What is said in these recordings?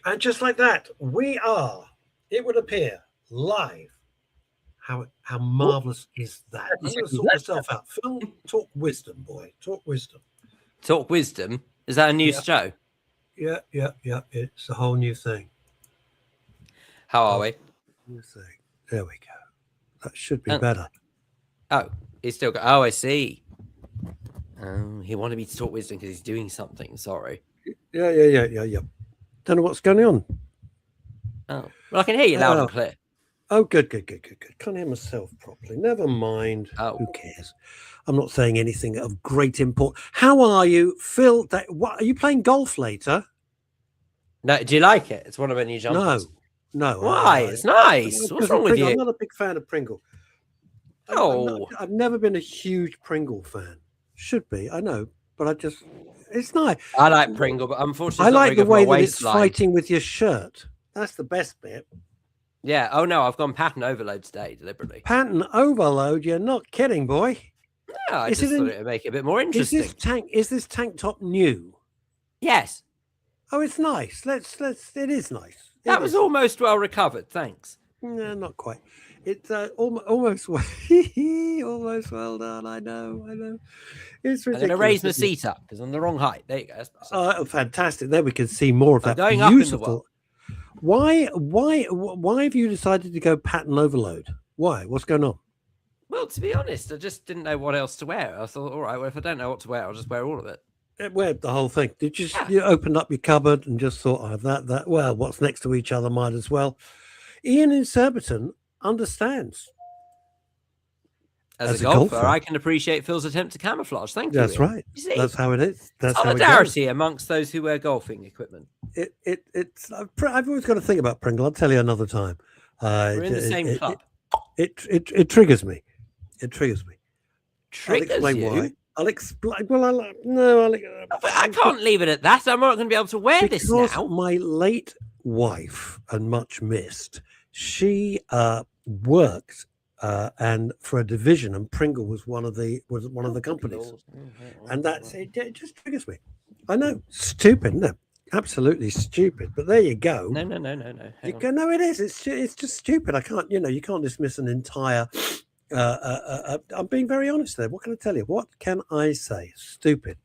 And just like that, we are, it would appear, live. How Oh, marvelous is that? I'm going to sort myself out. Phil, talk wisdom, boy. Talk wisdom. Talk wisdom. Is that a new Yeah, show? yeah. It's a whole new thing. How are Oh, we? new thing. There we go. That should be Oh, better. oh, he's still got. Oh, I see. Oh, he wanted me to talk wisdom because he's doing something. Sorry. Yeah. Don't know what's going on. Oh, well, I can hear you loud and Oh, clear. oh, good. Can't hear myself properly. Never mind. Oh, Who cares? I'm not saying anything of great import. How are you, Phil? What are you playing golf later? no. Do you like it? It's one of my new jumpers. No, no. Why? It's nice. What's Because wrong of with Pringle. I'm you? not a big fan of Pringle. I'm not. Oh, I've never been a huge Pringle fan. Should be. I know, but it's nice. I like Pringle, but unfortunately, I it's not like very the good for my way that it's waistline. fighting with your shirt. That's the best bit. Yeah. Oh no, I've gone pattern overload today deliberately. Pattern overload. You're not kidding, boy. Yeah, I Is just it thought in, it would make it a bit more is interesting. this tank top new? Yes, Oh, it's nice. Let's. It is nice. that was almost well recovered. Thanks. No, not quite. It's almost almost well done. I know. It's I'm going ridiculous. to raise my isn't it? seat up because I'm the wrong height. There you go. Oh, fantastic! There we can see more of I'm that going up in the beautiful. world. Why have you decided to go pattern overload? Why? What's going on? Well, to be honest, I just didn't know what else to wear. I thought, all right, well, if I don't know what to wear, I'll just wear all of it. Where the whole thing? Did you Yeah. you opened up your cupboard and just thought, oh, that? Well, what's next to each other might as well. Ian in Surbiton understands. As a golfer, I can appreciate Phil's attempt to camouflage. Thank you. That's Ian. right. You see, That's how it is. That's how it goes. solidarity amongst those who wear golfing equipment. It's. I've always got to think about Pringle. I'll tell you another time. We're in the same club. It triggers me. It triggers me. Triggers I'll explain you? why. I'll explain. Well, no. But I can't leave it at that. I'm not going to be able to wear this Because now. my late wife and much missed, she worked and for a division, and Pringle was one of the companies, and that's it. It just triggers me. I know, stupid, isn't it? Absolutely stupid. But there you go. No. You go, no, it is. It's just stupid. I can't. You can't dismiss an entire. I'm being very honest there. What can I tell you? What can I say? Stupid.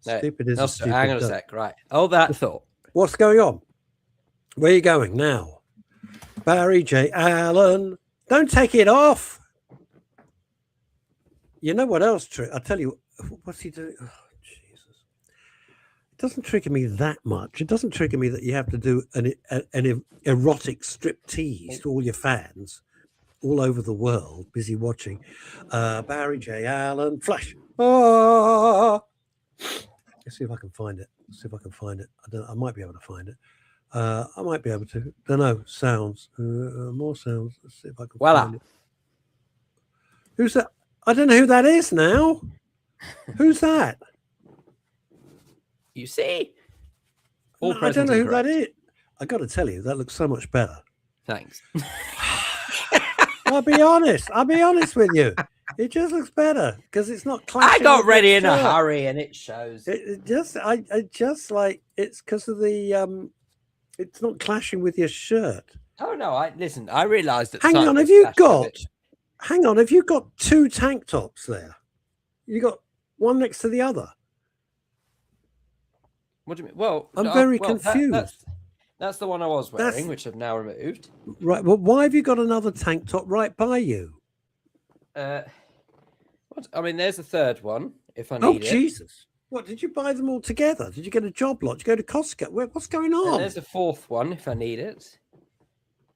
No, Stupid is no, a stupid. hang on a duck. sec. Right. Hold that thought. What's going on? Where are you going now? Barry J. Allen. Don't take it off. You know what else? I'll tell you. What's he doing? Oh, Jesus. It doesn't trigger me that much. It doesn't trigger me that you have to do an erotic strip tease to all your fans all over the world, busy watching. Barry J. Allen. Flash. Oh. Let's see if I can find it. I might be able to find it. I might be able to. Don't know. Sounds. More sounds. Let's see if I can find it. Who's that? I don't know who that is now. Who's that? You see? I don't know who that is. I got to tell you, that looks so much better. Thanks. I'll be honest with you. It just looks better because it's not clashing. I got ready in a hurry and it shows. I just like it's because of the it's not clashing with your shirt. Oh no, I realised that. Hang on, have you got two tank tops there? You got one next to the other. What do you mean? Well, I'm very confused. That's the one I was wearing, which I've now removed. Right. Well, why have you got another tank top right by you? What? I mean, there's a third one if I need it. Oh, Jesus. What, did you buy them all together? Did you get a job lot? Did you go to Costco? What's going on? And there's a fourth one if I need it.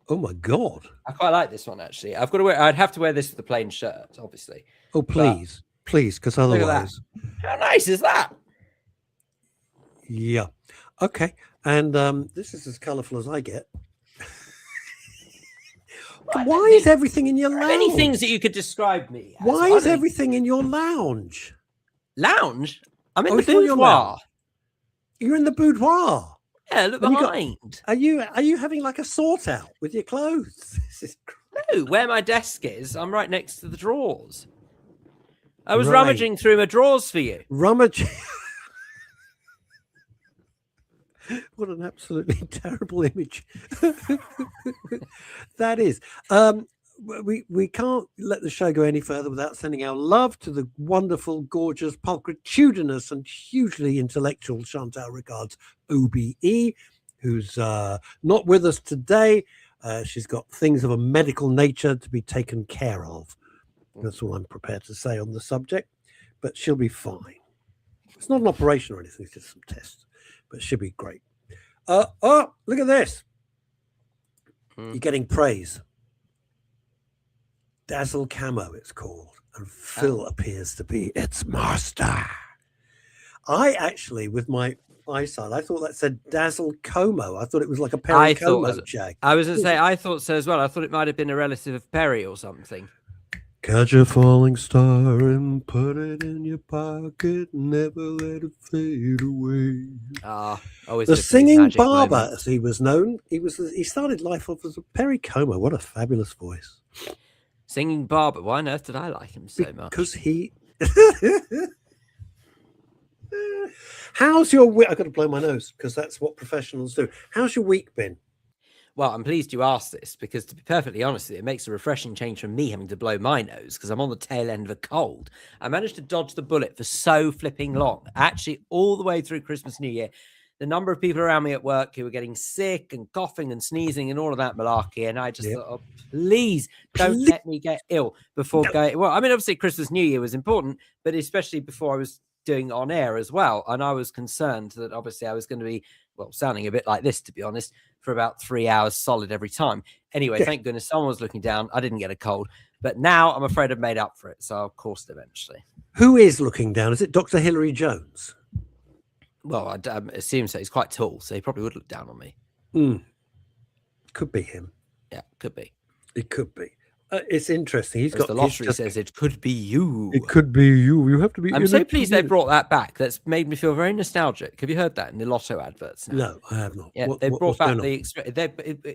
Oh, my God. I quite like this one, actually. I'd have to wear this with the plain shirt, obviously. Oh, please. Please, because otherwise. How nice is that? Yeah. Okay. And this is as colourful as I get. Why is everything in your lounge? Many things that you could describe me as. Why is everything in your lounge? Lounge? I'm in the boudoir. You're in the boudoir? Yeah, look behind. Are you having like a sort out with your clothes? No, where my desk is, I'm right next to the drawers. I was rummaging through my drawers for you. Rummaging. What an absolutely terrible image that is. We can't let the show go any further without sending our love to the wonderful, gorgeous, pulchritudinous, and hugely intellectual Chantal Regards OBE, who's not with us today. She's got things of a medical nature to be taken care of. That's all I'm prepared to say on the subject, but she'll be fine. It's not an operation or anything, it's just some tests, but she'll be great. Oh, look at this. You're getting praise. Dazzle Camo, it's called, and Phil appears to be its master. I actually, with my eyesight, I thought that said Dazzle Como. I thought it was like a Perry Como jag. I was going to say, I thought so as well. I thought it might have been a relative of Perry or something. Catch a falling star and put it in your pocket, never let it fade away. Always the singing barber, moments. As he was known. He started life off as a Perry Como. What a fabulous voice. Singing barber. Why on earth did I like him so much? Because he... How's your week? I've got to blow my nose because that's what professionals do. How's your week been? Well, I'm pleased you asked this because, to be perfectly honest, it makes a refreshing change from me having to blow my nose because I'm on the tail end of a cold. I managed to dodge the bullet for so flipping long. Actually, all the way through Christmas, New Year, the number of people around me at work who were getting sick and coughing and sneezing and all of that malarkey, and I just thought, oh, please don't let me get ill before going. Well, I mean, obviously, Christmas, New Year was important, but especially before I was doing on air as well. And I was concerned that obviously I was going to be, well, sounding a bit like this, to be honest, for about 3 hours solid every time. Anyway, thank goodness someone was looking down. I didn't get a cold, but now I'm afraid I've made up for it. So I'll course it eventually. Who is looking down? Is it Dr. Hilary Jones? Well, I assume so. He's quite tall, so he probably would look down on me. Could be him. Yeah, could be. It could be. It's interesting. He's got the lottery says it could be you. It could be you. You have to be. I'm so pleased they brought that back. That's made me feel very nostalgic. Have you heard that in the lotto adverts now? No, I have not. Yeah, they brought back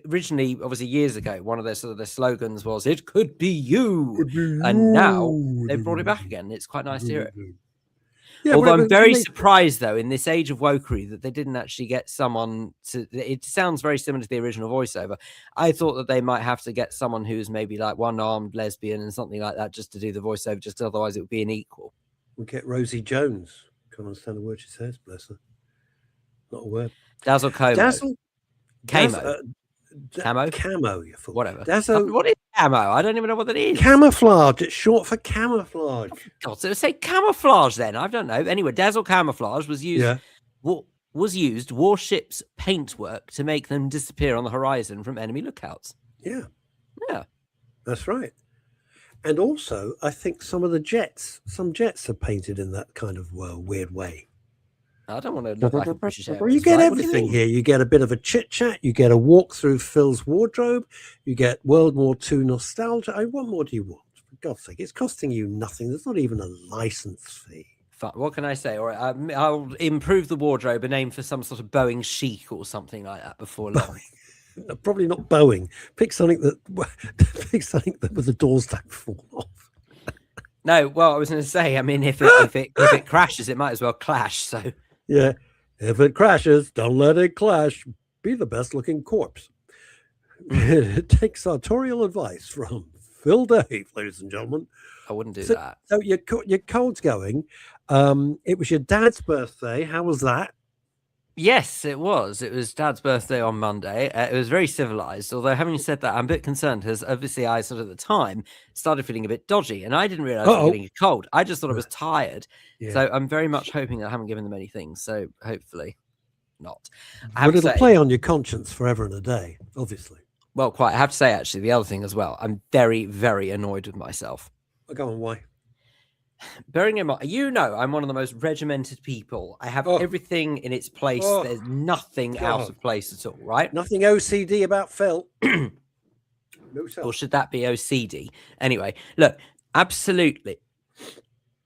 originally, obviously years ago, one of their sort of their slogans was "It could be you," and now they've brought it back again. It's quite nice to hear it. Yeah, although I'm very surprised, though, in this age of wokery, that they didn't actually get someone to... It sounds very similar to the original voiceover. I thought that they might have to get someone who's maybe like one-armed lesbian and something like that just to do the voiceover, just otherwise it would be an equal. We'll get Rosie Jones. Can't understand a word she says, bless her. Not a word. Dazzle Como. Camo, you fool. Whatever. Dazzle... What is camo? I don't even know what that is. Camouflage. It's short for camouflage. Oh, God, so say camouflage then. I don't know. Anyway, Dazzle Camouflage was used. Yeah. Was used warships' paintwork to make them disappear on the horizon from enemy lookouts. Yeah. Yeah. That's right. And also, I think some jets are painted in that kind of weird way. I don't want to look like a British Airways. You get everything here. You get a bit of a chit-chat. You get a walk through Phil's wardrobe. You get World War II nostalgia. What more do you want? For God's sake, it's costing you nothing. There's not even a license fee. What can I say? All right, I'll improve the wardrobe and aim for some sort of Boeing chic or something like that before long. Probably not Boeing. Pick something that with the doors don't fall off. No, well, I was going to say, I mean, if it crashes, it might as well clash. So. Yeah, if it crashes, don't let it clash. Be the best-looking corpse. It takes sartorial advice from Phil Dave, ladies and gentlemen. I wouldn't do that. So your cold's going. It was your dad's birthday. How was that? Yes, it was. It was Dad's birthday on Monday. It was very civilized. Although, having said that, I'm a bit concerned because obviously I sort of at the time started feeling a bit dodgy, and I didn't realize I was getting a cold. I just thought I was tired. Yeah. So I'm very much hoping that I haven't given them anything. So hopefully not. But it'll play on your conscience forever and a day, obviously. Well, quite. I have to say, actually, the other thing as well. I'm very, very annoyed with myself. Go on, why? Bearing in mind, I'm one of the most regimented people. I have everything in its place. There's nothing out of place at all, right? Nothing OCD about Phil. Or should that be OCD? Anyway, look, absolutely.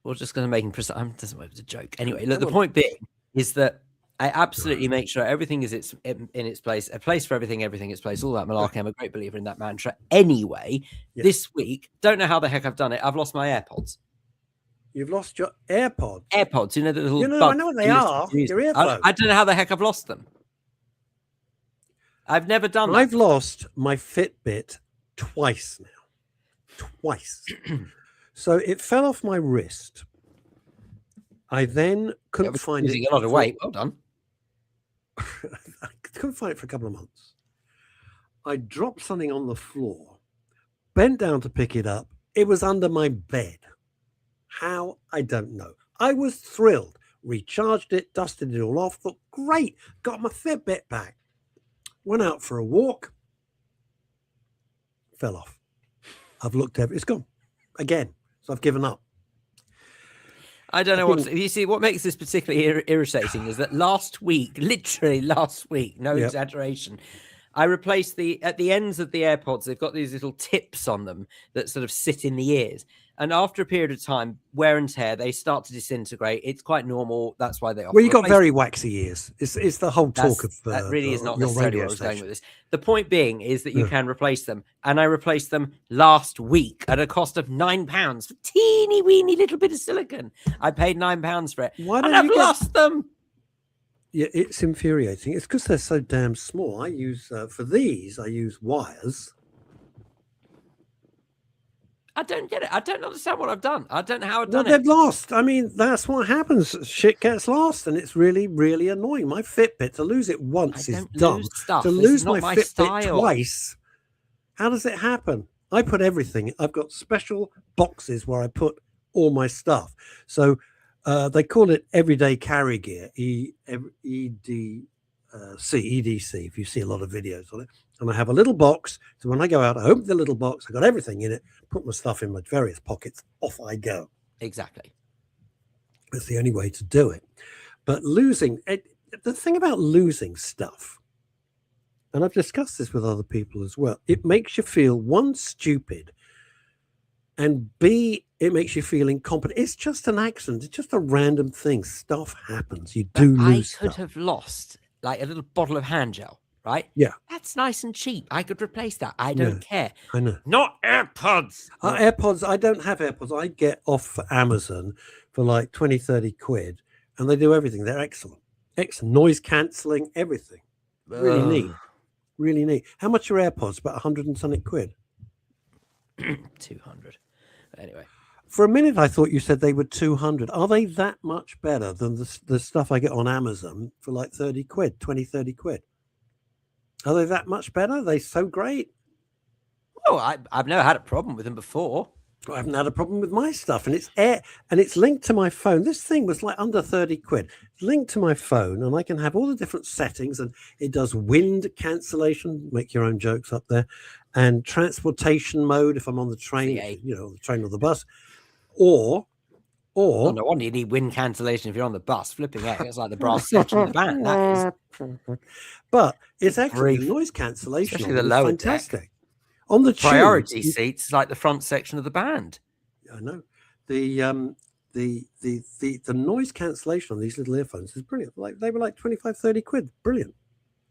We're just going to make him precise. Doesn't matter, it was a joke. Anyway, look, the point being is that I absolutely make sure everything is in its place, a place for everything its place, all that malarkey. I'm a great believer in that mantra. Anyway, this week, don't know how the heck I've done it. I've lost my AirPods. You've lost your AirPods? AirPods, the little I know what they are. Your earphones. I don't know how the heck I've lost them. I've never done that. I've lost my Fitbit twice now. Twice. So it fell off my wrist. I then couldn't find it. Losing a lot of weight. Well done. I couldn't find it for a couple of months. I dropped something on the floor, bent down to pick it up. It was under my bed. How? I don't know. I was thrilled. Recharged it, dusted it all off. Thought, great, got my Fitbit back. Went out for a walk. Fell off. I've looked at it. It's gone again. So I've given up. I don't know what you see. What makes this particularly irritating is that last week, literally last week, no exaggeration, I replaced at the ends of the AirPods. They've got these little tips on them that sort of sit in the ears. And after a period of time, wear and tear, they start to disintegrate. It's quite normal. That's why they offer. Well, you got very waxy ears. It's the whole talk of that really is not your necessarily radio where I was going station. with this. The point being is that you can replace them, and I replaced them last week at a cost of £9 for teeny weeny little bit of silicon. I paid £9 for it, and I've lost them. Yeah, it's infuriating. It's because they're so damn small. I use for these. I use wires. I don't get it. I don't understand what I've done. I don't know how I've done They're it. lost. I mean, that's what happens. Shit gets lost, and it's really, really annoying. My Fitbit, to lose it once is dumb. Stuff. To This lose is not my my Fitbit style. twice, how does it happen? I put everything. I've got special boxes where I put all my stuff. So they call it everyday carry gear, EDC, if you see a lot of videos on it. And I have a little box. So when I go out, I open the little box. I got everything in it, put my stuff in my various pockets. Off I go. Exactly. That's the only way to do it. But losing it, the thing about losing stuff, and I've discussed this with other people as well, it makes you feel, one, stupid, and B, it makes you feel incompetent. It's just an accident. It's just a random thing. Stuff happens. You do lose I could stuff. have lost like a little bottle of hand gel, right? Yeah. That's nice and cheap. I could replace that. I don't care. I know. Not AirPods. AirPods, I don't have AirPods. I get off Amazon for like 20, 30 quid, and they do everything. They're excellent. Excellent. Noise cancelling, everything. Really neat. Really neat. How much are AirPods? About 100 and something quid? 200. Anyway. For a minute, I thought you said they were 200. Are they that much better than the stuff I get on Amazon for like 30 quid, 20, 30 quid? Are they that much better? Are they so great? Oh, I've never had a problem with them before. I haven't had a problem with my stuff, and it's linked to my phone. This thing was like under 30 quid. It's linked to my phone, and I can have all the different settings, and it does wind cancellation, make your own jokes up there, and transportation mode if I'm on the train, the train or the bus, or no wonder you need wind cancellation if you're on the bus. Flipping out, it's like the brass section of the band. That is. But it's actually the noise cancellation. Especially the lower fantastic. Deck. On the priority seats, like the front section of the band. I know the noise cancellation on these little earphones is brilliant. Like they were like 25, 30 quid. Brilliant.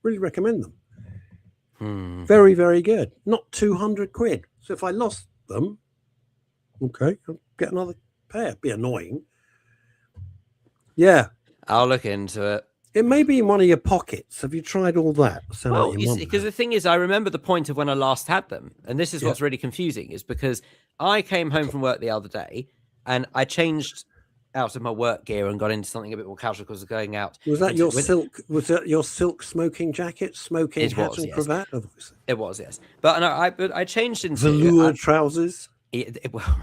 Really recommend them. Very, very good. Not 200 quid. So if I lost them, okay, I'll get another pair. It'd be annoying. Yeah, I'll look into it. It may be in one of your pockets. Have you tried all that? Well, because the thing is, I remember the point of when I last had them, and this is what's really confusing, is because I came home from work the other day, and I changed out of my work gear and got into something a bit more casual because I was going out. Was that your silk? Was that your silk smoking jacket, smoking hat and cravat? Obviously. It was, yes. But no, I changed into velour trousers. Well,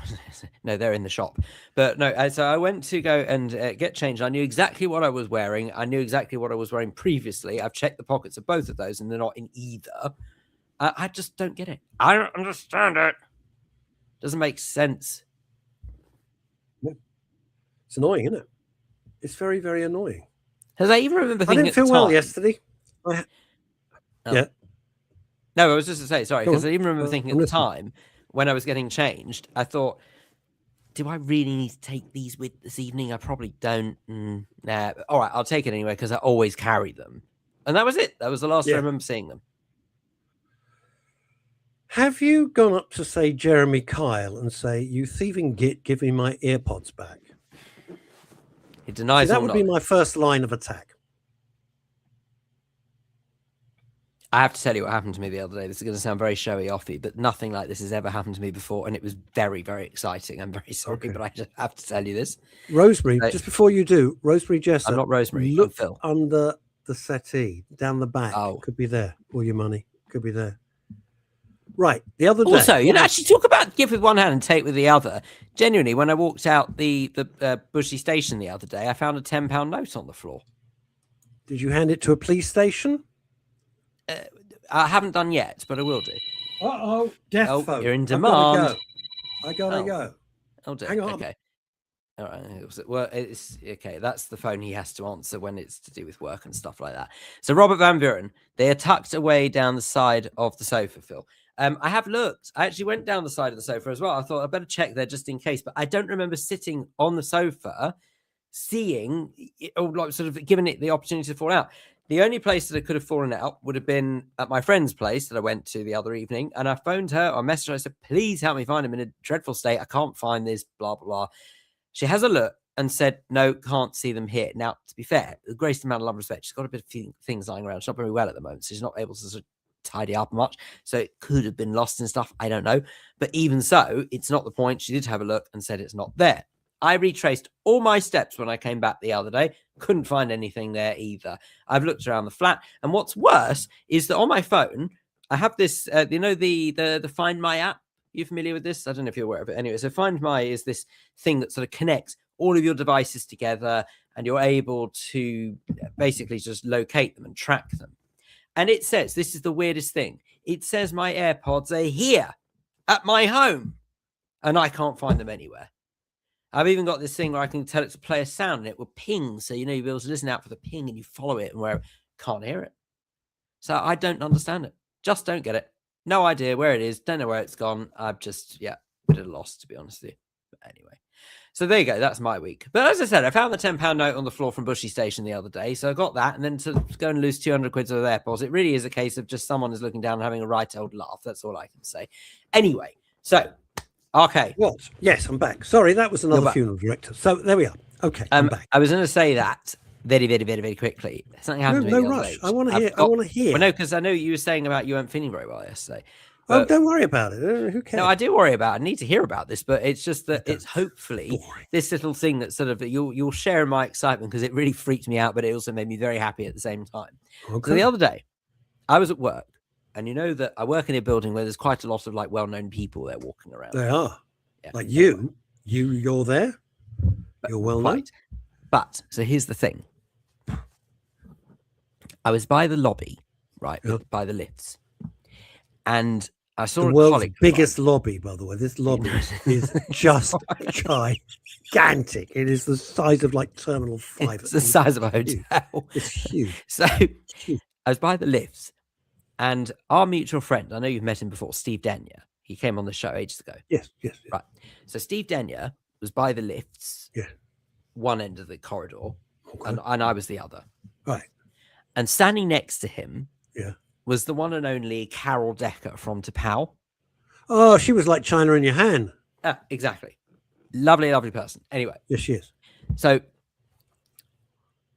no, they're in the shop. But no, so I went to go and get changed. I knew exactly what I was wearing. I knew exactly what I was wearing previously. I've checked the pockets of both of those, and they're not in either. I just don't get it. I don't understand it. Doesn't make sense. Yeah. It's annoying, isn't it? It's very, very annoying. Because I even remember thinking I didn't feel well yesterday. Yeah. No, I was just to say, sorry, because I even remember thinking at the time, when I was getting changed, I thought, do I really need to take these with this evening? I probably don't. Nah. All right, I'll take it anyway because I always carry them. And that was it. That was the last time I remember seeing them. Have you gone up to, say, Jeremy Kyle and say, you thieving git, give me my AirPods back? He denies that would be my first line of attack. I have to tell you what happened to me the other day. This is going to sound very showy-offy, but nothing like this has ever happened to me before, and it was very, very exciting. I'm very sorry, Okay. but I just have to tell you this. Rosemary, So- just before you do, Rosemary Jessup. I'm not Rosemary. I'm Look Phil. under the settee, down the back. Oh. Could be there. All your money could be there. Right. The other day. Also, you know, actually talk about give with one hand and take with the other. Genuinely, when I walked out the Bushy station the other day, I found a £10 note on the floor. Did you hand it to a police station? I haven't done yet, but I will do. Uh-oh. Death Oh, phone. you're in I've gotta demand. go. I gotta go. Oh, dear. Hang on. Okay. All right. Well, it's okay. That's the phone he has to answer when it's to do with work and stuff like that. So, Robert Van Buren, they are tucked away down the side of the sofa, Phil. I have looked. I actually went down the side of the sofa as well. I thought I better check there just in case, but I don't remember sitting on the sofa, seeing it, or like sort of giving it the opportunity to fall out. The only place that it could have fallen out would have been at my friend's place that I went to the other evening. And I phoned her, I messaged her, I said, please help me find him in a dreadful state. I can't find this, blah, blah, blah. She has a look and said, no, can't see them here. Now, to be fair, the greatest amount of love and respect, she's got a bit of things lying around. She's not very well at the moment, so she's not able to sort of tidy up much. So it could have been lost and stuff. I don't know. But even so, it's not the point. She did have a look and said it's not there. I retraced all my steps when I came back the other day. Couldn't find anything there either. I've looked around the flat. And what's worse is that on my phone, I have this, you know, the Find My app. You familiar with this? I don't know if you're aware of it. Anyway, so Find My is this thing that sort of connects all of your devices together, and you're able to basically just locate them and track them. And it says, this is the weirdest thing. It says my AirPods are here at my home, and I can't find them anywhere. I've even got this thing where I can tell it to play a sound and it will ping. So, you know, you'll be able to listen out for the ping and you follow it and where can't hear it. So I don't understand it. Just don't get it. No idea where it is. Don't know where it's gone. I'm just, a bit lost, to be honest with you. But anyway, so there you go. That's my week. But as I said, I found the £10 note on the floor from Bushy Station the other day. So I got that. And then to go and lose 200 quid of AirPods, it really is a case of just someone is looking down and having a right old laugh. That's all I can say. Anyway, so, okay. What? Yes, I'm back. Sorry, that was another funeral director. So there we are. Okay, I'm back. I was going to say that very, very, very, very quickly. Something happened to me. No rush. I want to hear. I want to hear. Well, no, because I know you were saying about you weren't feeling very well yesterday. Oh, don't worry about it. Who cares? No, I do worry about it. I need to hear about this, but it's just that it's hopefully this little thing that sort of you'll share in my excitement, because it really freaked me out, but it also made me very happy at the same time. Okay. So the other day, I was at work, and you know that I work in a building where there's quite a lot of like well-known people there walking around. They are. Yeah. Like you're there. You're well known. Right. But so here's the thing. I was by the lobby, right, by the lifts, and I saw the a world's colleague. Biggest lobby, by the way. This lobby is just gigantic. It is the size of like Terminal 5. It's the size of a hotel. It's huge. So I was by the lifts, and our mutual friend, I know you've met him before, Steve Denyer. He came on the show ages ago. Yes. Right. So Steve Denyer was by the lifts. Yeah. One end of the corridor, and I was the other. Right. And standing next to him, yeah, was the one and only Carol Decker from T'Pau. Oh, she was like China in your hand. Exactly. Lovely, lovely person. Anyway. Yes, she is. So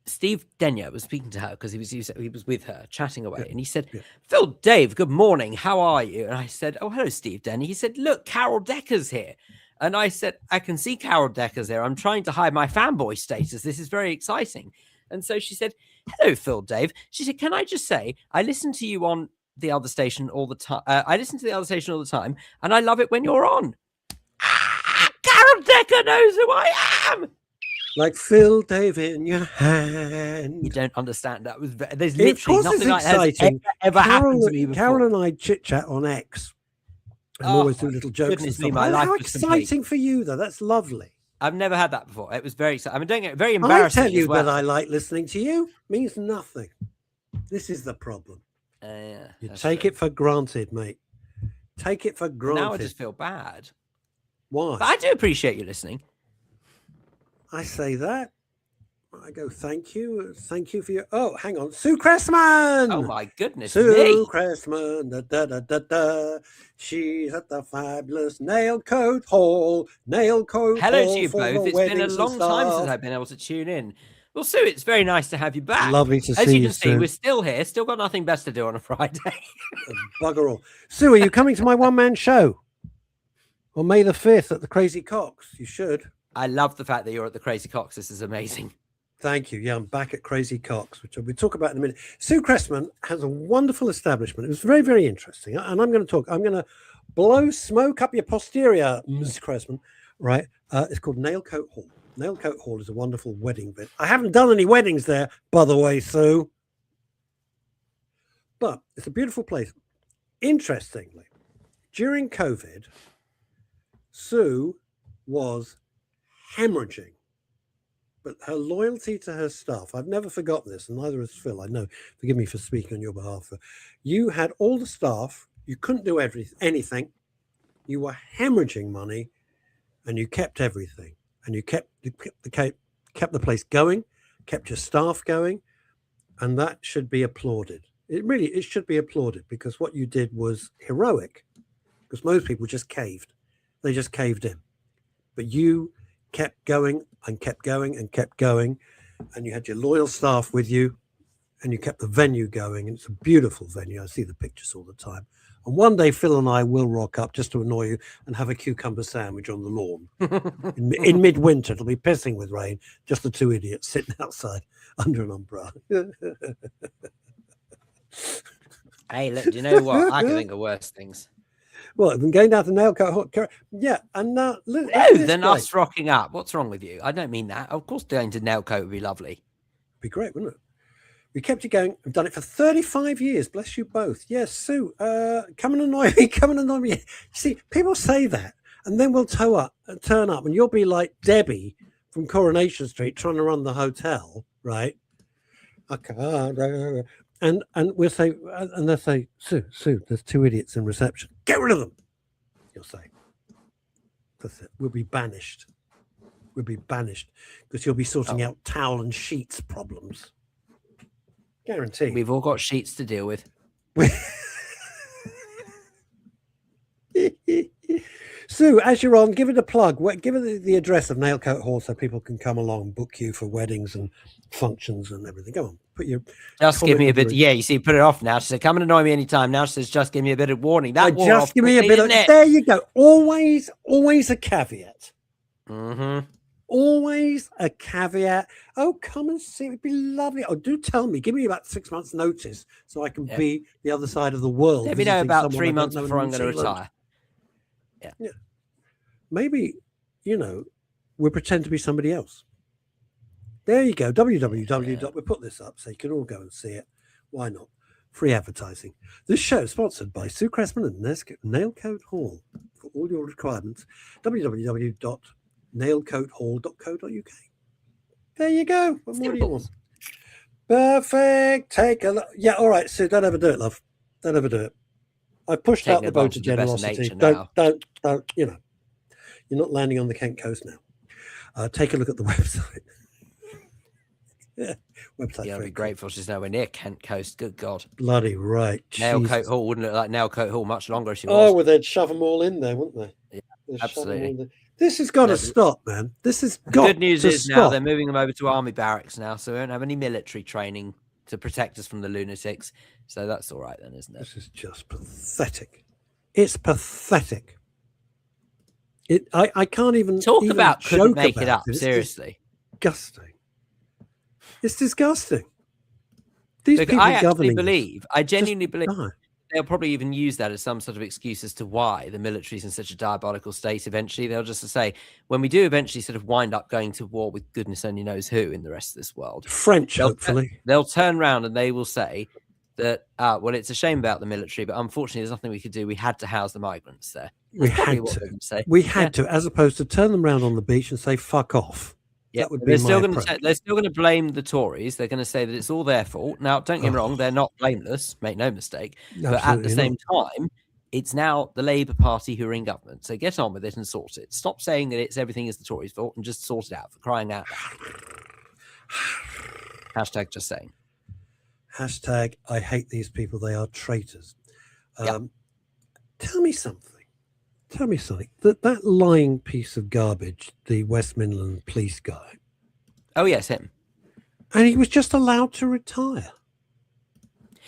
Steve Denyer was speaking to her because he was with her chatting away. And he said, Phil, Dave, good morning. How are you? And I said, oh, hello, Steve Denyer. He said, look, Carol Decker's here. And I said, I can see Carol Decker's there. I'm trying to hide my fanboy status. This is very exciting. And so she said, hello, Phil, Dave. She said, can I just say, I listen to you on the other station all the time. I listen to the other station all the time, and I love it when you're on. Carol Decker knows who I am. Like Phil, Dave in your hand. You don't understand. That was there's literally nothing like that ever happened to me before. Carol and I chit chat on X. And always do little jokes and stuff. How exciting for you, though. That's lovely. I've never had that before. It was very exciting. I'm doing it very embarrassing. I tell you that I like listening to you means nothing. This is the problem. You take it for granted, mate. Take it for granted. Now I just feel bad. Why? But I do appreciate you listening. I say that. I go, thank you. Thank you for your... Oh, hang on. Sue Cressman. Oh, my goodness. Sue Cressman. Da, da, da, da, da. She's at the fabulous Nail Coat Hall. Nail Coat Hello Hall to you both. It's been a long time since I've been able to tune in. Well, Sue, it's very nice to have you back. Lovely to As see you you, can see, Sue. we're still here, still got nothing best to do on a Friday. Bugger all. Sue, are you coming to my one-man show on May the 5th at the Crazy Cox? You should. I love the fact that you're at the Crazy Cox. This is amazing. Thank you. Yeah, I'm back at Crazy Cox, which we'll talk about in a minute. Sue Cressman has a wonderful establishment. It was very, very interesting. And I'm going to blow smoke up your posterior, Ms. Cressman, right? It's called Nailcoat Hall. Nailcoat Hall is a wonderful wedding event. I haven't done any weddings there, by the way, Sue. But it's a beautiful place. Interestingly, during COVID, Sue was hemorrhaging. But her loyalty to her staff, I've never forgotten this, and neither has Phil. I know. Forgive me for speaking on your behalf. You had all the staff. You couldn't do anything. You were hemorrhaging money, and you kept everything. And you kept the place going, kept your staff going, and that should be applauded. It should be applauded, because what you did was heroic. Because most people just caved. They just caved in. But you kept going and kept going and kept going, and you had your loyal staff with you, and you kept the venue going, and it's a beautiful venue. I see the pictures all the time. And one day Phil and I will rock up just to annoy you and have a cucumber sandwich on the lawn in midwinter. It'll be pissing with rain, just the two idiots sitting outside under an umbrella. Hey, look, do you know what? I can think of worse things. Well, I've been going down to Nailcoat Hall. Yeah, and now no, then us rocking up. What's wrong with you? I don't mean that. Of course, going to Nailcoat would be lovely. Be great, wouldn't it? We kept it going. We've done it for 35 years. Bless you both. Yes, Sue, come and annoy me. Come and annoy me. See, people say that, and then we'll turn up, and you'll be like Debbie from Coronation Street trying to run the hotel, right? Okay. And we'll say, and they'll say, Sue, there's two idiots in reception. Get rid of them. You'll say. That's it. We'll be banished. We'll be banished because you'll be sorting out towel and sheets problems. Guarantee. We've all got sheets to deal with. Sue, as you're on, give it a plug. Give it the address of Nailcoat Hall so people can come along and book you for weddings and functions and everything. Go on, put your. Just give me a bit. Yeah, you see, put it off now. She said, "Come and annoy me anytime." Now she says, "Just give me a bit of warning." That just give me a bit of. There you go. Always a caveat. Mm-hmm. Always a caveat. Oh, come and see. It'd be lovely. Oh, do tell me. Give me about 6 months' notice so I can be the other side of the world. Let me know about 3 months before I'm going to retire. Yeah. Maybe, we'll pretend to be somebody else. There you go. www. We'll put this up so you can all go and see it. Why not? Free advertising. This show is sponsored by Sue Cressman and Nailcoat Hall. For all your requirements, www.nailcoathall.co.uk. There you go. What more do you want? Perfect. Take a look. Yeah, all right, Sue, don't overdo it, love. Don't overdo it. I pushed out the boat of generosity. Don't, you're not landing on the Kent coast now. Take a look at the website. Website. Yeah, I'd be grateful she's nowhere near Kent coast. Good God. Bloody right. Nailcoat Hall wouldn't look like Nailcoat Hall much longer if she was. Oh, well, they'd shove them all in there, wouldn't they? Yeah, absolutely. This has got to stop, man. This has got to stop. The good news is now they're moving them over to army barracks now, so we won't have any military training to protect us from the lunatics. So that's all right then, isn't it? This is just pathetic. It's pathetic. I can't even talk even about couldn't make about it up. It's seriously, disgusting. It's disgusting. These Look, people I genuinely believe they'll probably even use that as some sort of excuse as to why the military's in such a diabolical state. Eventually, they'll just say, when we do eventually sort of wind up going to war with goodness only knows who in the rest of this world, French, hopefully, they'll turn around and they will say that, well, it's a shame about the military, but unfortunately, there's nothing we could do. We had to house the migrants there. We had to, as opposed to turn them around on the beach and say, fuck off. Yeah, they're still going to blame the Tories. They're going to say that it's all their fault. Now, don't get me wrong, they're not blameless, make no mistake. Absolutely but at the same time, it's now the Labour Party who are in government. So get on with it and sort it. Stop saying that everything is the Tories' fault and just sort it out, for crying out loud. # just saying. # I hate these people. They are traitors. Tell me something. That lying piece of garbage, the West Midland police guy. Oh, yes, him. And he was just allowed to retire.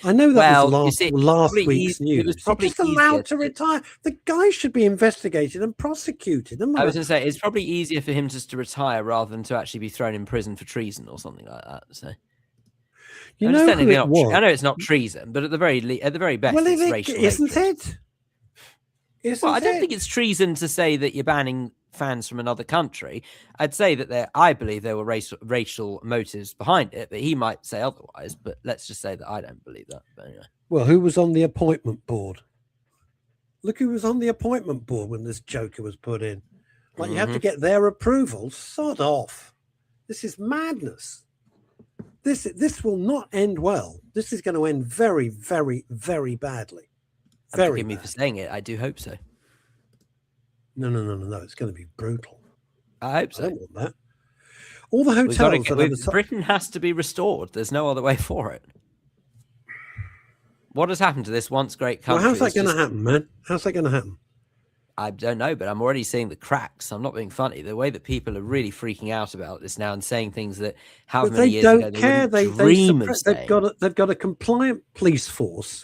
I know that was last week's news. It was He's probably just allowed to easier retire. The guy should be investigated and prosecuted. I was going to say, it's probably easier for him just to retire rather than to actually be thrown in prison for treason or something like that. So, you know who it was? I know it's not treason, but at the very best, well, it's racial isn't hatred. it? Well, I don't think it's treason to say that you're banning fans from another country. I'd say that I believe there were racial motives behind it, but he might say otherwise. But let's just say that I don't believe that. But anyway. Well, who was on the appointment board? Look who was on the appointment board when this joker was put in. Like, you have to get their approval. Sod off. This is madness. This will not end well. This is going to end very, very, very badly. Forgive me for saying it. I do hope so. No. It's going to be brutal. I hope so. I don't want that. All the hotels. Britain has to be restored. There's no other way for it. What has happened to this once great country? Well, how's that going to happen, man? How's that going to happen? I don't know, but I'm already seeing the cracks. I'm not being funny. The way that people are really freaking out about this now and saying things that however many years ago they dream of saying. They've got a compliant police force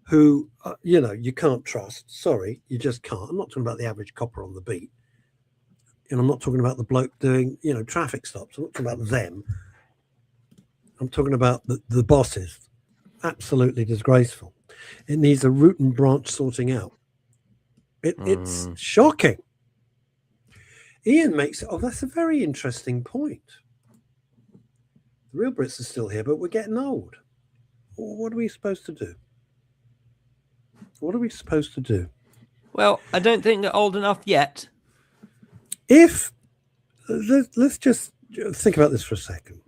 who, you can't trust. Sorry, you just can't. I'm not talking about the average copper on the beat. And I'm not talking about the bloke doing, traffic stops. I'm not talking about them. I'm talking about the bosses. Absolutely disgraceful. It needs a root and branch sorting out. It's shocking. Ian makes it. Oh, that's a very interesting point. The real Brits are still here, but we're getting old. What are we supposed to do? What are we supposed to do? Well, I don't think they're old enough yet. Let's just think about this for a second.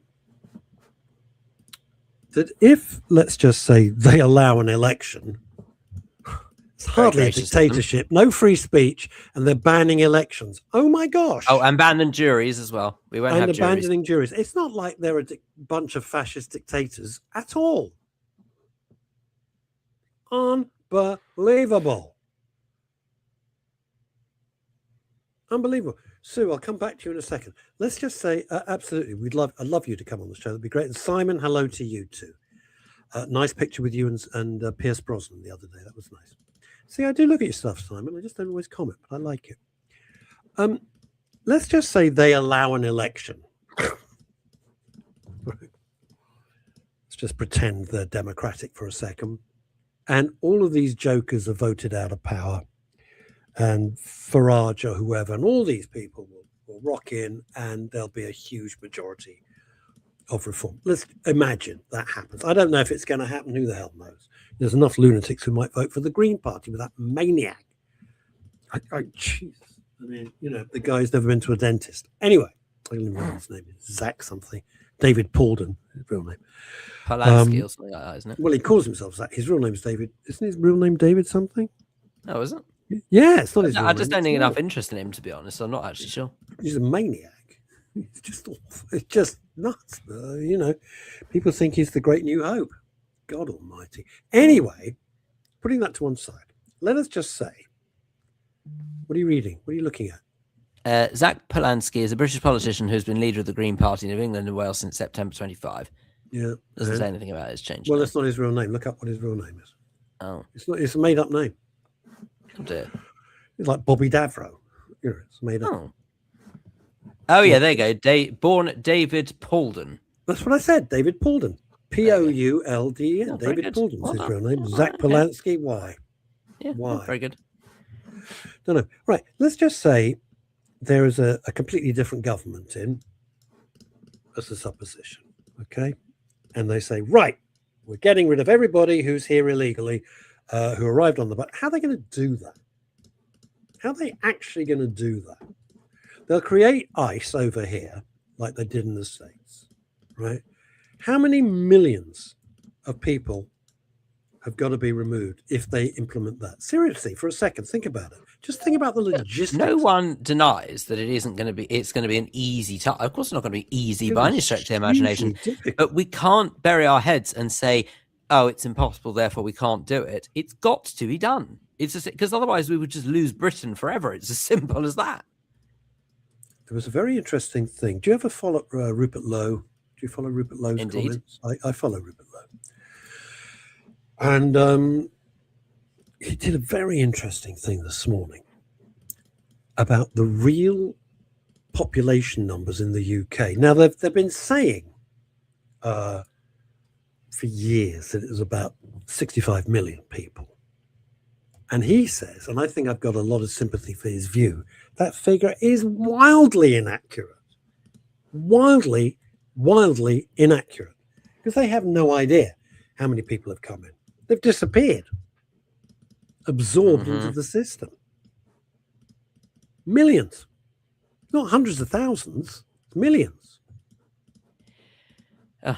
That if, let's just say, they allow an election, it's hardly a dictatorship, no free speech, and they're banning elections. Oh my gosh. Oh, and banning juries as well. We won't have juries. And abandoning juries. It's not like they're a bunch of fascist dictators at all. Unbelievable. Unbelievable. Sue, I'll come back to you in a second. Let's just say, absolutely, I'd love you to come on the show. That'd be great. And Simon, hello to you too. Nice picture with you and Pierce Brosnan the other day. That was nice. See, I do look at your stuff, Simon. I just don't always comment, but I like it. Let's just say they allow an election. Let's just pretend they're democratic for a second. And all of these jokers are voted out of power. And Farage or whoever, and all these people will rock in, and there'll be a huge majority of reform. Let's imagine that happens. I don't know if it's going to happen. Who the hell knows? There's enough lunatics who might vote for the Green Party with that maniac. Jesus. I mean, the guy's never been to a dentist. Anyway, I don't even know his name is. Zach something. David Paulden, his real name. Polanski or something like that, isn't it? Well, he calls himself Zach. His real name is David. Isn't his real name David something? Oh, is it? Yeah, it's not his I just don't think enough interest in him, to be honest. I'm not actually sure. He's a maniac. It's just awful. It's just nuts. People think he's the great new hope. God almighty. Anyway, putting that to one side, let us just say, what are you reading? What are you looking at? Zach Polanski is a British politician who's been leader of the Green Party in England and Wales since September 25. Yeah. Doesn't say anything about his change. Well, that's not his real name. Look up what his real name is. Oh. It's a made up name. Dear. It's like Bobby Davro. It's made up. Oh yeah, there you go. Born David Paulden. That's what I said. David Paulden. Poulden. Oh, David Paulden is his real name. Oh, Zach Polanski. Why? Yeah. Why? Very good. No. Right. Let's just say there is a completely different government in as a supposition. Okay. And they say, right, we're getting rid of everybody who's here illegally. Who arrived on the boat. How are they going to do that? How are they actually going to do that? They'll create ICE over here, like they did in the States, right? How many millions of people have got to be removed if they implement that? Seriously, for a second, think about it. Just think about the logistics. No one denies that it isn't going to be. It's going to be an easy task. Of course, it's not going to be easy by any stretch of the imagination. But we can't bury our heads and say, oh, it's impossible, therefore we can't do it. It's got to be done. It's just because otherwise we would just lose Britain forever. It's as simple as that. There was a very interesting thing. Do you ever follow Rupert Lowe? Do you follow Rupert Lowe's Indeed. comments? I follow Rupert Lowe. And he did a very interesting thing this morning about the real population numbers in the UK. Now, they've been saying for years that it was about 65 million people. And he says, and I think I've got a lot of sympathy for his view, that figure is wildly inaccurate. Wildly inaccurate. Because they have no idea how many people have come in. They've disappeared, absorbed into the system. Millions. Not hundreds of thousands, millions. I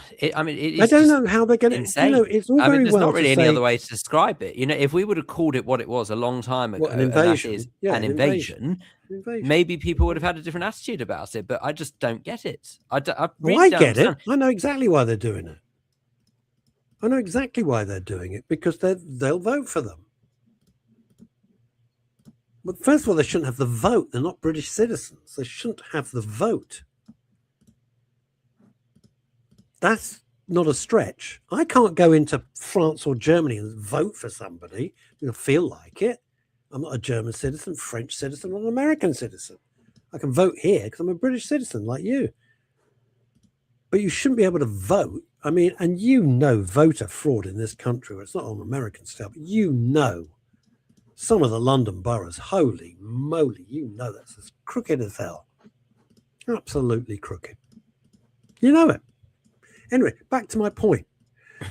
don't know how they're going to. insane. It's all very there's well not really to any say, other way to describe it. If we would have called it what it was a long time ago, an invasion. and that is Yeah, an invasion, maybe people would have had a different attitude about it. But I just don't get it. I really don't get it. understand. I know exactly why they're doing it. I know exactly why they're doing it, because they'll vote for them. But first of all, they shouldn't have the vote. They're not British citizens. They shouldn't have the vote. That's not a stretch. I can't go into France or Germany and vote for somebody. I feel like it. I'm not a German citizen, French citizen, or an American citizen. I can vote here because I'm a British citizen like you. But you shouldn't be able to vote. I mean, and voter fraud in this country, where it's not on American style, but some of the London boroughs, holy moly, that's as crooked as hell. Absolutely crooked. You know it. Anyway, back to my point.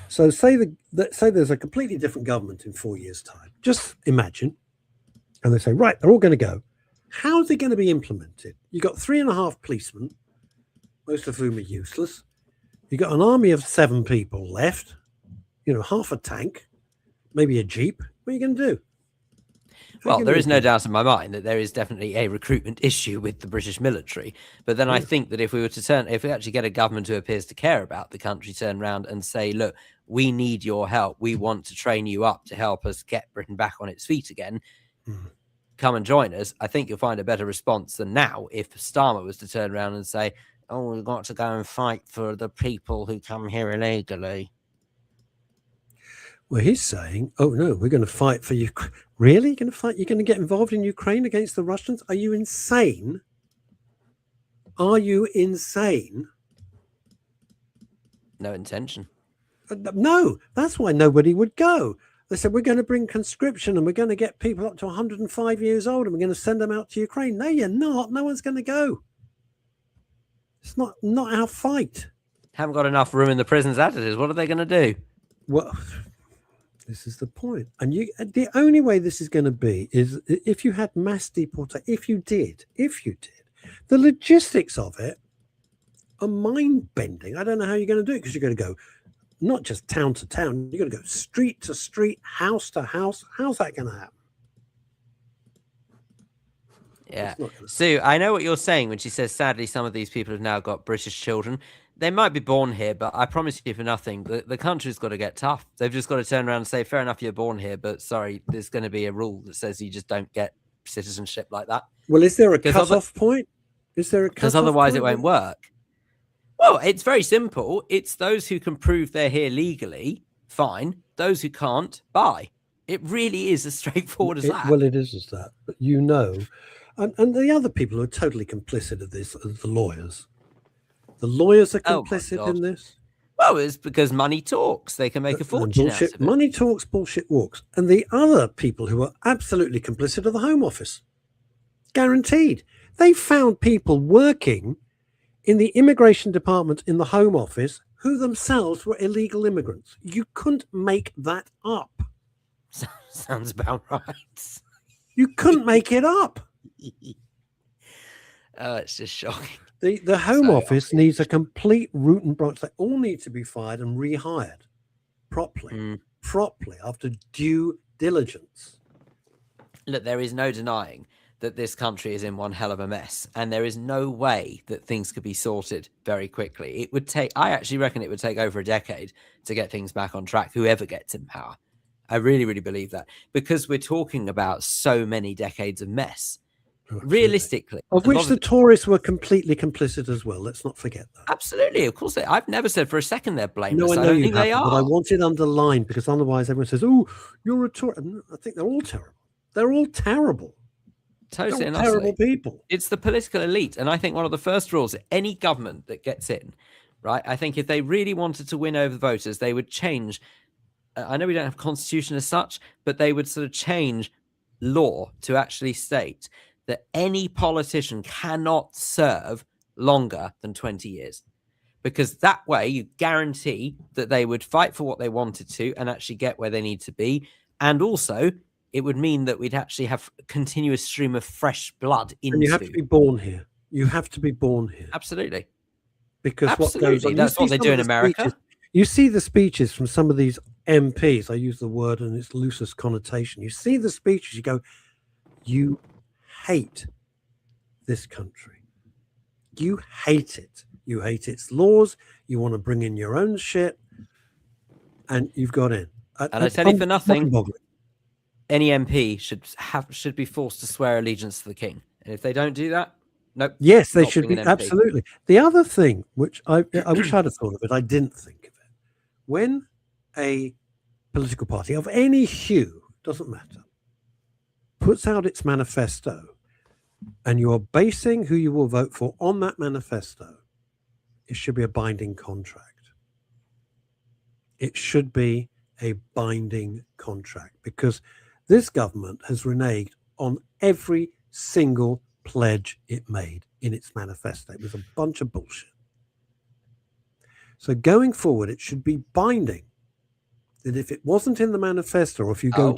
So say there's a completely different government in 4 years' time. Just imagine. And they say, right, they're all going to go. How's it going to be implemented? You've got 3.5 policemen, most of whom are useless. You've got an army of 7 people left, half a tank, maybe a jeep. What are you going to do? Well, there is no doubt in my mind that there is definitely a recruitment issue with the British military. But then I think that if we actually get a government who appears to care about the country, turn around and say, look, we need your help. We want to train you up to help us get Britain back on its feet again. Come and join us. I think you'll find a better response than now if Starmer was to turn around and say, oh, we've got to go and fight for the people who come here illegally. Well, he's saying, oh, no, we're going to fight for you. Really? You're going to fight? You're going to get involved in Ukraine against the Russians? Are you insane? Are you insane? No intention. No, that's why nobody would go. They said, we're going to bring conscription and we're going to get people up to 105 years old and we're going to send them out to Ukraine. No, you're not. No one's going to go. It's not our fight. Haven't got enough room in the prisons as it is. What are they going to do? Well, this is the point. And the only way this is going to be is if you had mass deportation. If you did, the logistics of it are mind-bending. I don't know how you're going to do it, because you're going to go not just town to town. You're going to go street to street, house to house. How's that going to happen? Yeah. Sue, I know what you're saying when she says, sadly, some of these people have now got British children. They might be born here, but I promise you for nothing, the country's got to get tough. They've just got to turn around and say, fair enough, you're born here, but sorry, there's going to be a rule that says you just don't get citizenship like that. Well, is there a cut-off point? Because otherwise it won't work. Well, it's very simple. It's those who can prove they're here legally, fine. Those who can't, bye. It really is as straightforward as that. Well, it is as that. But and the other people who are totally complicit of this are the lawyers. The lawyers are complicit in this. Well, it's because money talks. They can make a fortune out of it. Money talks, bullshit walks. And the other people who are absolutely complicit are the Home Office. Guaranteed. They found people working in the immigration department in the Home Office who themselves were illegal immigrants. You couldn't make that up. Sounds about right. You couldn't make it up. It's just shocking. The Home Office needs a complete root and branch. They all need to be fired and rehired properly, after due diligence. Look, there is no denying that this country is in one hell of a mess, and there is no way that things could be sorted very quickly. It would take, I actually reckon it would take over a decade to get things back on track, whoever gets in power. I really, really believe that, because we're talking about so many decades of mess. realistically, of a lot which the Tories were completely complicit as well. Let's not forget that. absolutely, of course. I've never said for a second they're blameless. No, I I know don't you think they haven't, but I are. want it underlined because otherwise everyone says, "Oh, you're a Tory." I think they're all terrible. They're all terrible. Totally They're and all terrible utterly. people. It's the political elite. And I think one of the first rules, any government that gets in, right? I think if they really wanted to win over the voters, they would change. I know we don't have a constitution as such, but they would sort of change law to actually state that any politician cannot serve longer than 20 years. Because that way you guarantee that they would fight for what they wanted to and actually get where they need to be. And also, it would mean that we'd actually have a continuous stream of fresh blood into. And you have to be born here. You have to be born here. Absolutely. Because Absolutely. what goes on, That's what they do in America. Speeches, you see the speeches from some of these MPs. I use the word in its loosest connotation. You see the speeches, you go, you hate this country. You hate it. You hate its laws. You want to bring in your own shit. And you've got in. And I tell you for nothing, any MP should be forced to swear allegiance to the king. And if they don't do that, nope. Yes, they should be. Absolutely. The other thing, which I wish I'd have thought of it, I didn't think of it. When a political party of any hue, doesn't matter, puts out its manifesto and you are basing who you will vote for on that manifesto, it should be a binding contract. It should be a binding contract because this government has reneged on every single pledge it made in its manifesto. It was a bunch of bullshit. So going forward, it should be binding that if it wasn't in the manifesto, or if you go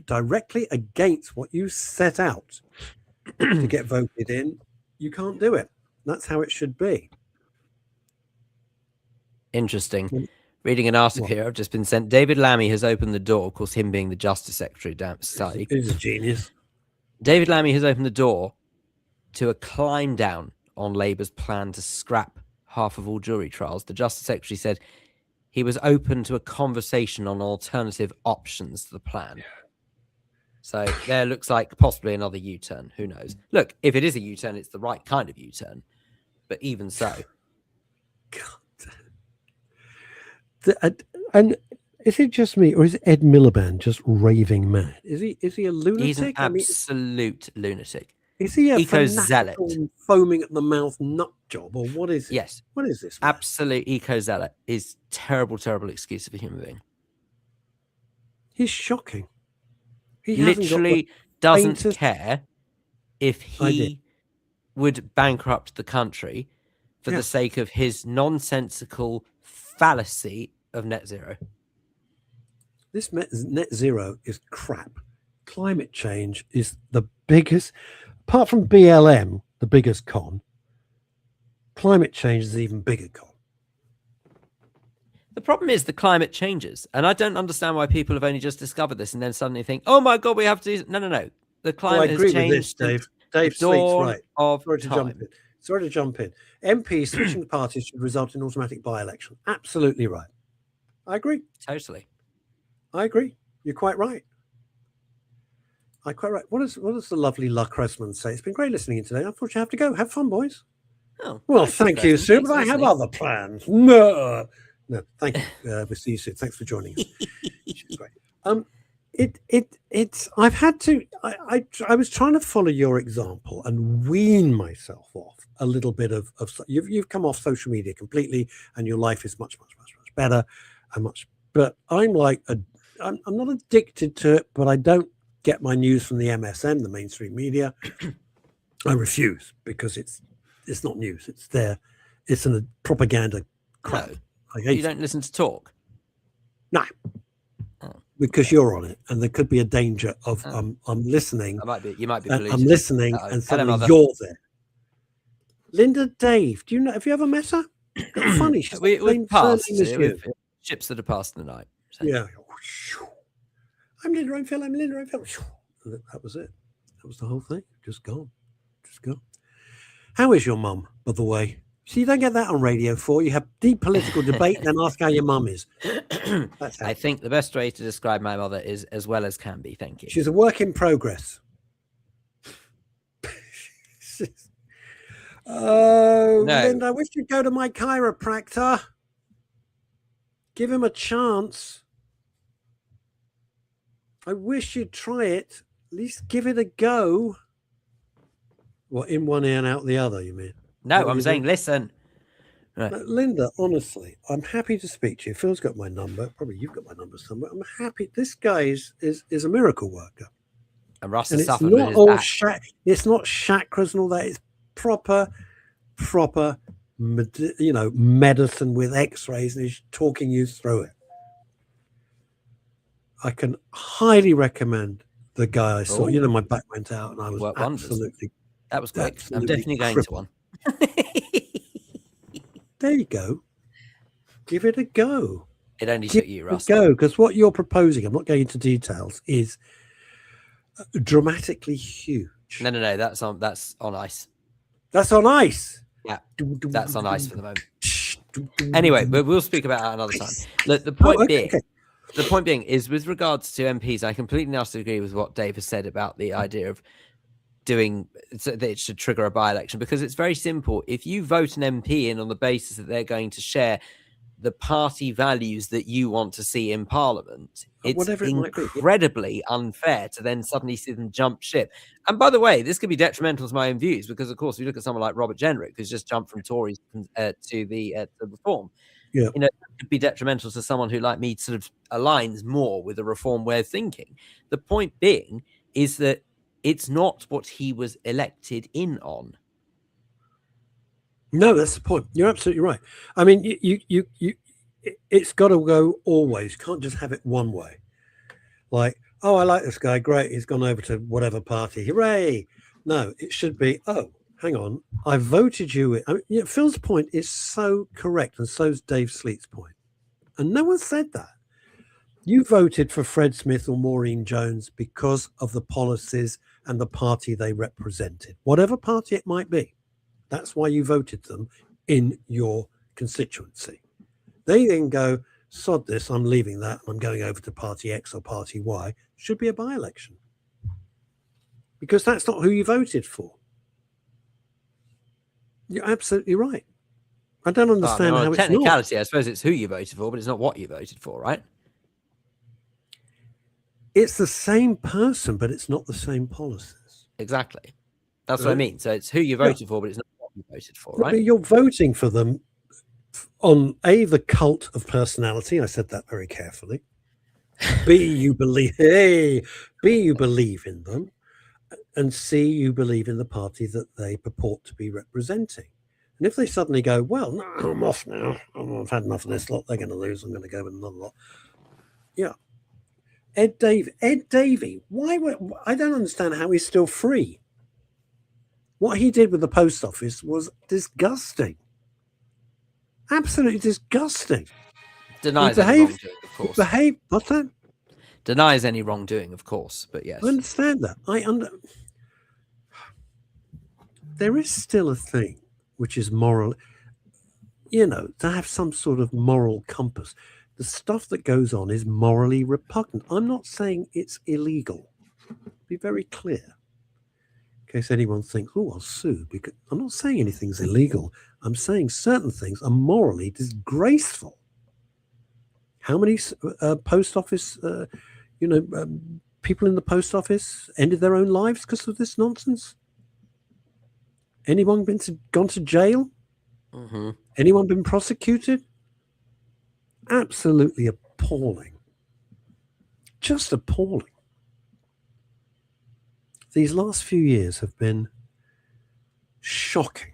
directly against what you set out to get voted in, you can't do it. That's how it should be. Interesting. Reading an article here I've just been sent. David Lammy has opened the door, of course, him being the Justice Secretary down society. He's a genius. David Lammy has opened the door to a climb down on Labour's plan to scrap half of all jury trials. The Justice Secretary said he was open to a conversation on alternative options to the plan. Yeah. So there looks like possibly another U-turn. Who knows? Look, if it is a U-turn, it's the right kind of U-turn. But even so. And is it just me, or is Ed Miliband just raving mad? Is he a lunatic? He's an absolute lunatic. Is he a eco-zealot, foaming at the mouth nut job, or what is it? Yes. What is this? Man? Absolute eco-zealot is terrible, terrible excuse of a human being. He's shocking. He literally doesn't care if he would bankrupt the country for the sake of his nonsensical fallacy of net zero. This net zero is crap. Climate change is the biggest, apart from BLM, the biggest con. Climate change is an even bigger con. The problem is the climate changes, and I don't understand why people have only just discovered this and then suddenly think, "Oh my God, we have to do." No. The climate has changed. With this, Dave. Dave Sleek's right. Sorry to jump in. MPs switching the parties should result in automatic by-election. Absolutely right. I agree. Totally. I agree. You're quite right. What does the lovely La Cressman say? It's been great listening in today. I thought you have to go. Have fun, boys. Oh, well, thank you, Sue, but I have other plans. No, thank you. We'll see you soon. Thanks for joining us. She's great. I've had to. I was trying to follow your example and wean myself off a little bit of. You've come off social media completely, and your life is much better, and much. But I'm like I'm not addicted to it, but I don't get my news from the MSM, the mainstream media. I refuse because it's not news. It's there. It's a propaganda crap. No. You don't listen to talk? No. Oh. Because you're on it, and there could be a danger of I'm listening. You might be. I'm listening, and suddenly you're there. Linda Dave, do you know? Have you ever met her? Funny. We've passed. Ships that are passed in the night. So. Yeah. I'm Linda Rainfield. That was it. That was the whole thing. Just gone. How is your mum, by the way? So you don't get that on Radio 4. You have deep political debate and then ask how your mum is. I think the best way to describe my mother is as well as can be. Thank you. She's a work in progress. Oh, No. Linda, I wish you'd go to my chiropractor. Give him a chance. I wish you'd try it. At least give it a go. What, in one ear and out the other, you mean? No, I'm saying listen. Right. No, Linda, honestly, I'm happy to speak to you. Phil's got my number. Probably you've got my number somewhere. I'm happy. This guy is a miracle worker. And Russ And has it's suffered with not his all back. it's not chakras and all that. It's proper medicine with x-rays, and he's talking you through it. I can highly recommend the guy I saw. Oh. My back went out and I was Work wonders. absolutely That was quick. I'm absolutely definitely going to one. There you go. Give it a go. It only took you, Russ. Go, because what you're proposing, I'm not going into details, is dramatically huge. No. That's on ice. That's on ice. Yeah, that's on ice for the moment. Anyway, but we'll speak about that another time. Look, the point being is, with regards to MPs, I completely agree with what Dave has said about the idea of doing so that it should trigger a by-election, because it's very simple. If you vote an MP in on the basis that they're going to share the party values that you want to see in Parliament, it's incredibly unfair to then suddenly see them jump ship. And by the way, this could be detrimental to my own views, because of course, if you look at someone like Robert Jenrick, who's just jumped from Tories to the Reform, it could be detrimental to someone who, like me, sort of aligns more with the Reform way of thinking. The point being is that it's not what he was elected in on. No, that's the point. You're absolutely right. I mean, it's got to go always. You can't just have it one way. Like, oh, I like this guy. Great. He's gone over to whatever party. Hooray. No, it should be, oh, hang on. I voted you. I mean, Phil's point is so correct. And so's Dave Sleet's point. And no one said that. You voted for Fred Smith or Maureen Jones because of the policies and the party they represented, whatever party it might be. That's why you voted them in your constituency. They then go, sod this, I'm leaving that, and I'm going over to party X or party Y. Should be a by-election. Because that's not who you voted for. You're absolutely right. I don't understand how it's technicality, I suppose it's who you voted for, but it's not what you voted for, right? It's the same person, but it's not the same policies. Exactly. That's what I mean. So it's who you voted for, but it's not what you voted for, right? You're voting for them on A, the cult of personality. I said that very carefully. B, you believe in them. And C, you believe in the party that they purport to be representing. And if they suddenly go, well, no, I'm off now. I've had enough of this lot. They're going to lose. I'm going to go with another lot. Yeah. Ed Davey. I don't understand how he's still free. What he did with the post office was disgusting. Absolutely disgusting. Denies any wrongdoing, of course. What's that? Denies any wrongdoing, of course, but yes. I understand that. There is still a thing which is moral, to have some sort of moral compass. The stuff that goes on is morally repugnant. I'm not saying it's illegal. Be very clear. In case anyone thinks, oh, I'll sue. Because I'm not saying anything's illegal. I'm saying certain things are morally disgraceful. How many post office, people in the post office ended their own lives because of this nonsense? Anyone gone to jail? Mm-hmm. Anyone been prosecuted? Absolutely appalling. Just appalling. These last few years have been shocking.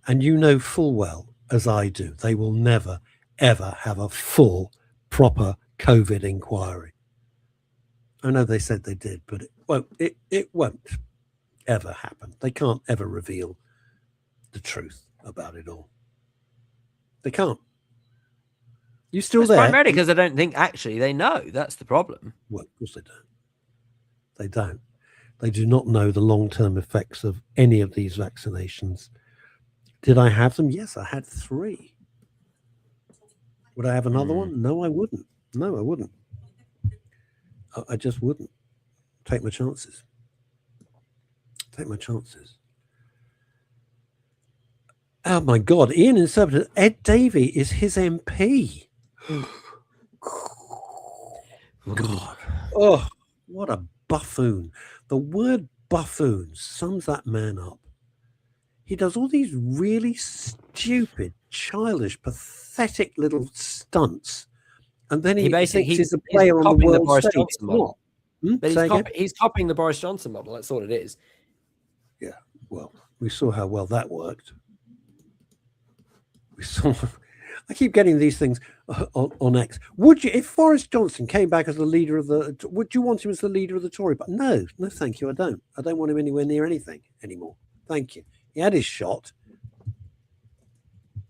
And you know full well, as I do, they will never, ever have a full, proper COVID inquiry. I know they said they did, but it won't ever happen. They can't ever reveal the truth about it all. They can't. You still there? Primarily because I don't think actually they know. That's the problem. Well, of course they don't. They don't. They do not know the long-term effects of any of these vaccinations. Did I have them? Yes, I had 3. Would I have another one? No, I wouldn't. No, I wouldn't. I just wouldn't. Take my chances. Take my chances. Oh my God, Ian interpreted Ed Davey is his MP. God. Oh, what a buffoon. The word buffoon sums that man up. He does all these really stupid, childish, pathetic little stunts. And then he basically thinks he's a player on the world Boris stage. Johnson model. But He's he's copying the Boris Johnson model. That's all it is. Yeah, well, we saw how well that worked. We saw. I keep getting these things on X. Would you, if Boris Johnson came back as the leader of the, would you want him as the leader of the Tory? But no, thank you. I don't want him anywhere near anything anymore. Thank you. He had his shot.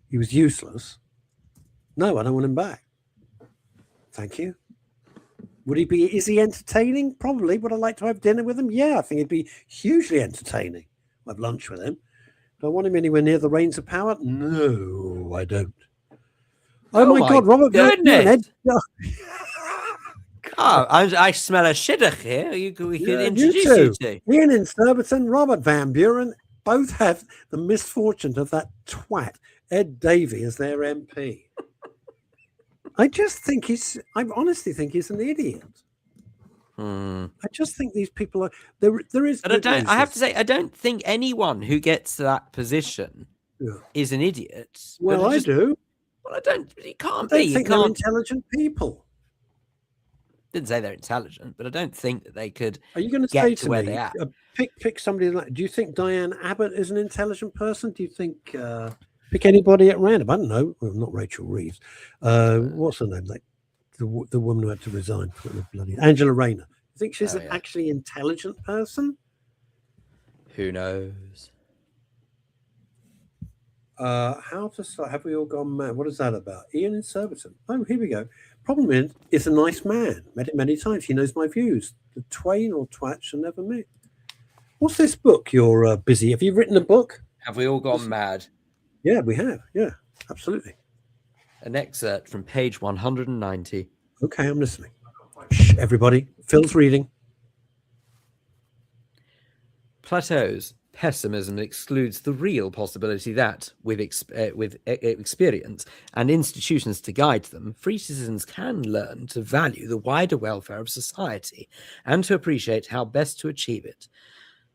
He was useless. No, I don't want him back. Thank you. Would he be? Is he entertaining? Probably. Would I like to have dinner with him? Yeah, I think he'd be hugely entertaining. I'd have lunch with him. Do I want him anywhere near the reins of power? No, I don't. Oh my God, Robert! Goodness. I smell a shidduch here. We could introduce you to Ian in Surbiton, Robert Van Buren. Both have the misfortune of that twat Ed Davey as their MP. I honestly think he's an idiot. I just think these people are there is. But I have to say, I don't think anyone who gets to that position is an idiot. Well, I do. Well, I don't. It can't I be. think they're intelligent people. Didn't say they're intelligent, but I don't think that they could. Are you going to say to where me? they are? Pick somebody like. Do you think Diane Abbott is an intelligent person? Do you think pick anybody at random? I don't know. Well, not Rachel Reeves. What's her name? Like the woman who had to resign. Bloody Angela Rayner. You think she's an actually intelligent person? Who knows? How to start? Have we all gone mad? What is that about? Ian in Surbiton. Oh, here we go. Problem is, it's a nice man. Met him many times. He knows my views. The twain or twat shall never meet. What's this book you're busy? Have you written a book? Have we all gone mad? Yeah, we have. Yeah, absolutely. An excerpt from page 190. Okay, I'm listening. Shh, everybody. Phil's reading. Plateau's pessimism excludes the real possibility that, with experience and institutions to guide them, free citizens can learn to value the wider welfare of society and to appreciate how best to achieve it.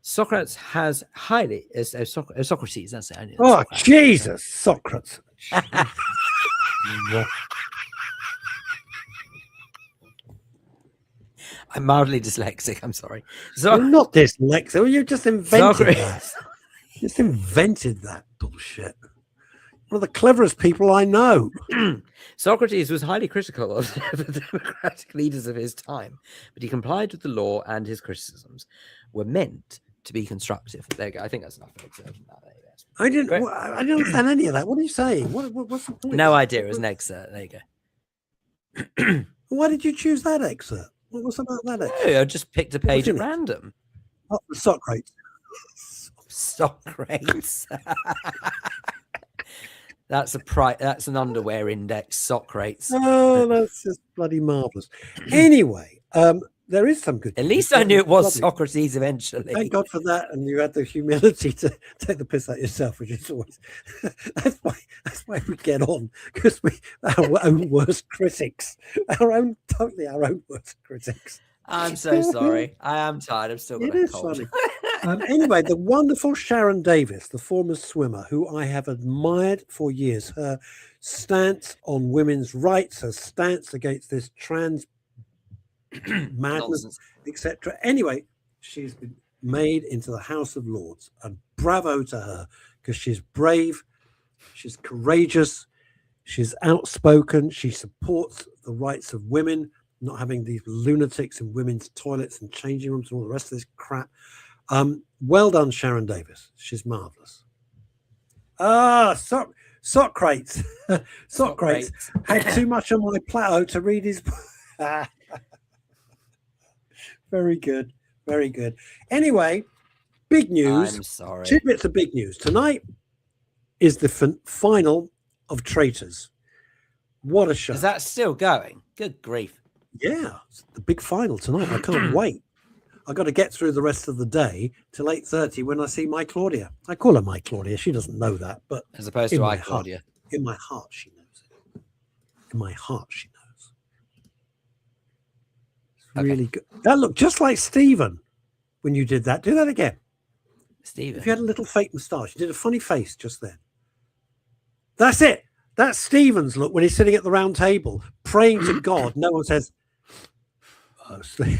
Socrates has highly... Socrates, that's it. Oh, Socrates. Jesus, Socrates. I'm mildly dyslexic, I'm sorry. You're not dyslexic, you just invented that. Just invented that bullshit. One of the cleverest people I know. Socrates was highly critical of the democratic leaders of his time, but he complied with the law, and his criticisms were meant to be constructive. There you go. I think that's enough. I didn't understand any of that. What are you saying? What's the point? No idea. It was an excerpt. There you go. Why did you choose that excerpt? What was about that excerpt? No, I just picked a page at random. Oh, Socrates. Socrates. That's an underwear index, Socrates. Oh, that's just bloody marvelous. Anyway, there is some good. At least I knew it was Socrates eventually. Thank God for that, and you had the humility to take the piss out yourself, which is always that's why we get on, because we our own worst critics, our own worst critics. I'm so sorry. I am tired. I'm still got a cold. Anyway, the wonderful Sharon Davis, the former swimmer, who I have admired for years, her stance on women's rights, her stance against this trans madness, etc. Anyway, she's been made into the House of Lords, and bravo to her, because she's brave, she's courageous, she's outspoken, she supports the rights of women, not having these lunatics in women's toilets and changing rooms and all the rest of this crap. Well done, Sharon Davis. She's marvelous. Socrates. Socrates had too much on my plateau to read his book. Very good. Very good. Anyway, big news. I'm sorry. 2 bits of big news. Tonight is the final of Traitors. What a show. Is that still going? Good grief. Yeah, it's the big final tonight. I can't wait. I got to get through the rest of the day till 8:30 when I see my Claudia. I call her my Claudia. She doesn't know that, but As opposed in to my I, Claudia. in my heart, she knows it. In my heart, she knows. It's really good. That looked just like Stephen when you did that. Do that again. Stephen. If you had a little fake moustache, you did a funny face just then. That's it. That's Stephen's look when he's sitting at the round table praying to God. No one says, "Oh, Stephen."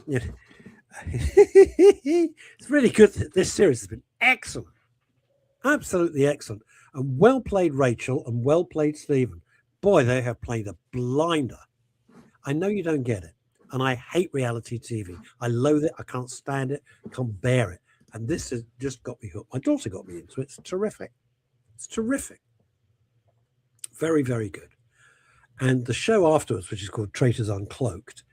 It's really good. This series has been excellent, absolutely excellent, and well played, Rachel, and well played, Stephen. Boy, they have played a blinder. I know you don't get it, and I hate reality TV. I loathe it. I can't stand it. Can't bear it. And this has just got me hooked. My daughter got me into it. It's terrific. It's terrific. Very, very good. And the show afterwards, which is called Traitors Uncloaked,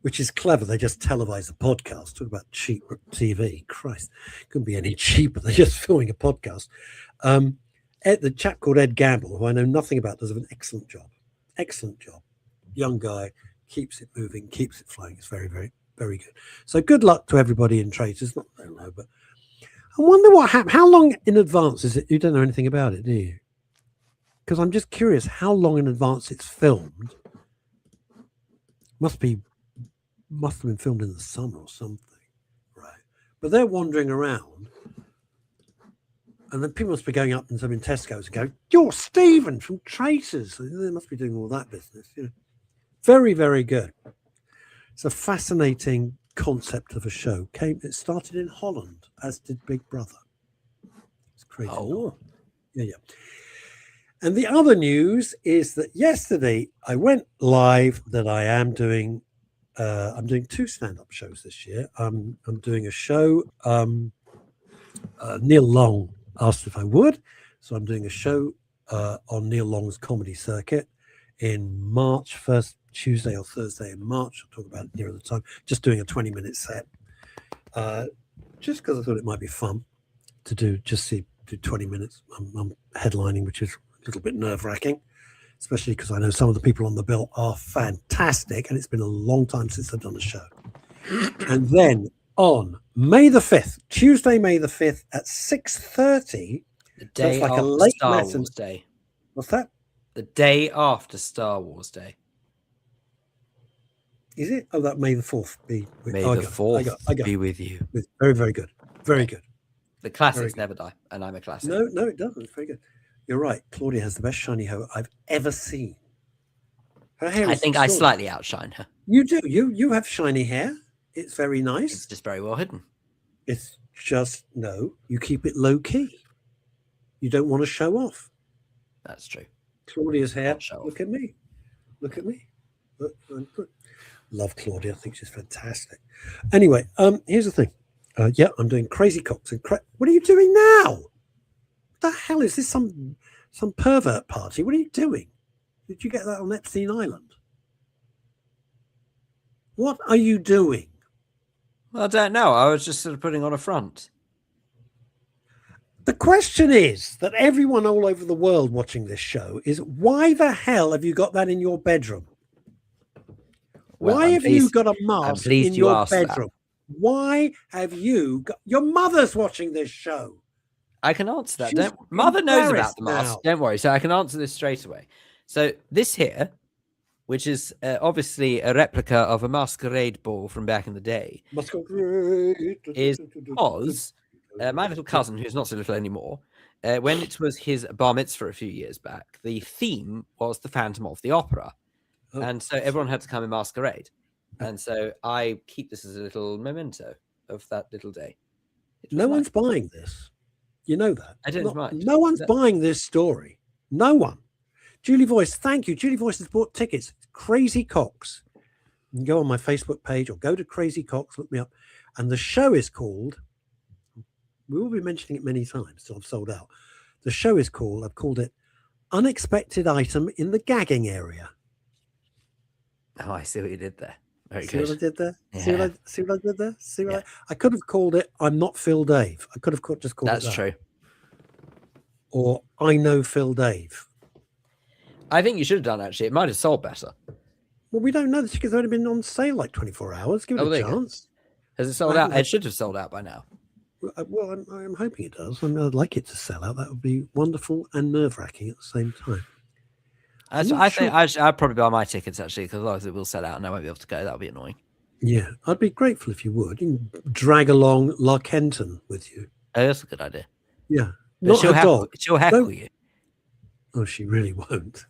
which is clever. They just televise a podcast. Talk about cheap TV. Christ, couldn't be any cheaper. They're just filming a podcast. The chap called Ed Gamble, who I know nothing about, does an excellent job. Excellent job. Young guy, keeps it moving, keeps it flowing. It's very, very, very good. So good luck to everybody in Traitors. Not, I don't know, but I wonder what happened. How long in advance is it? You don't know anything about it, do you? Because I'm just curious how long in advance it's filmed. Must have been filmed in the summer or something, right? But they're wandering around, and then people must be going up and some in Tesco's and going, "You're Stephen from Traitors." They must be doing all that business. You know. Very, very good. It's a fascinating concept of a show. It started in Holland, as did Big Brother. It's crazy. Oh, yeah. And the other news is that yesterday I went live that I am doing. I'm doing 2 stand-up shows this year. I'm doing a show. Neil Long asked if I would, so I'm doing a show on Neil Long's comedy circuit in March, first Tuesday or Thursday in March. I'll talk about it nearer the time. Just doing a 20-minute set, just because I thought it might be fun to do 20 minutes. I'm headlining, which is a little bit nerve-wracking, especially because I know some of the people on the bill are fantastic, and it's been a long time since I've done a show. And then on May the 5th, Tuesday, May the 5th at 6:30, the day like after a late Star Wars Day. What's that? The day after Star Wars Day. Is it? Oh, that May the 4th be with May the 4th be with you. Very, very good. Very good. The classics never die, and I'm a classic. No, it doesn't. It's very good. You're right. Claudia has the best shiny hair I've ever seen. Her hair. I think I slightly outshine her. You do. You have shiny hair. It's very nice. It's just very well hidden. It's just you keep it low key. You don't want to show off. That's true. Claudia's hair. Look at me. Look at me. Look. Love Claudia. I think she's fantastic. Anyway, here's the thing. I'm doing Crazy Cocks and what are you doing now? What the hell is this? Some pervert party? What are you doing? Did you get that on Epstein Island? What are you doing? Well, I don't know. I was just sort of putting on a front. The question is that everyone all over the world watching this show is, why the hell have you got that in your bedroom? Well, why have you got a mask in your bedroom? That. Why have you got... Your mother's watching this show. I can answer that. Mother knows about the mask. Don't worry. So I can answer this straight away. So this here, which is obviously a replica of a masquerade ball from back in the day, is because my little cousin, who's not so little anymore, when it was his bar mitzvah a few years back, the theme was the Phantom of the Opera. Oh. And so everyone had to come in masquerade. And so I keep this as a little memento of that little day. No one's buying this. You know that. I don't mind. No one's buying this story. No one. Julie Voice, thank you. Julie Voice has bought tickets. Crazy Cocks. You can go on my Facebook page or go to Crazy Cocks, look me up. And the show is called, we will be mentioning it many times till I've sold out. The show is called, I've called it Unexpected Item in the Gagging Area. Oh, I see what you did there. Very good. What I did there? Yeah. See what I did there? See what I could have called it I'm Not Phil Dave. I could have just called That's it that. True. Or I Know Phil Dave. I think you should have done, actually. It might have sold better. Well, we don't know. The tickets have only been on sale like 24 hours. Give it a there you go. chance. Has it sold I out? haven't It should have sold out by now. Well, I'm hoping it does. I mean, I'd like it to sell out. That would be wonderful and nerve-wracking at the same time. I think I'd probably buy my tickets actually, because otherwise it will sell out and I won't be able to go. That would be annoying. Yeah, I'd be grateful if you would. You can drag along Larkenton with you. Oh, that's a good idea. Yeah, But not her dog. she'll heckle you. Oh, she really won't.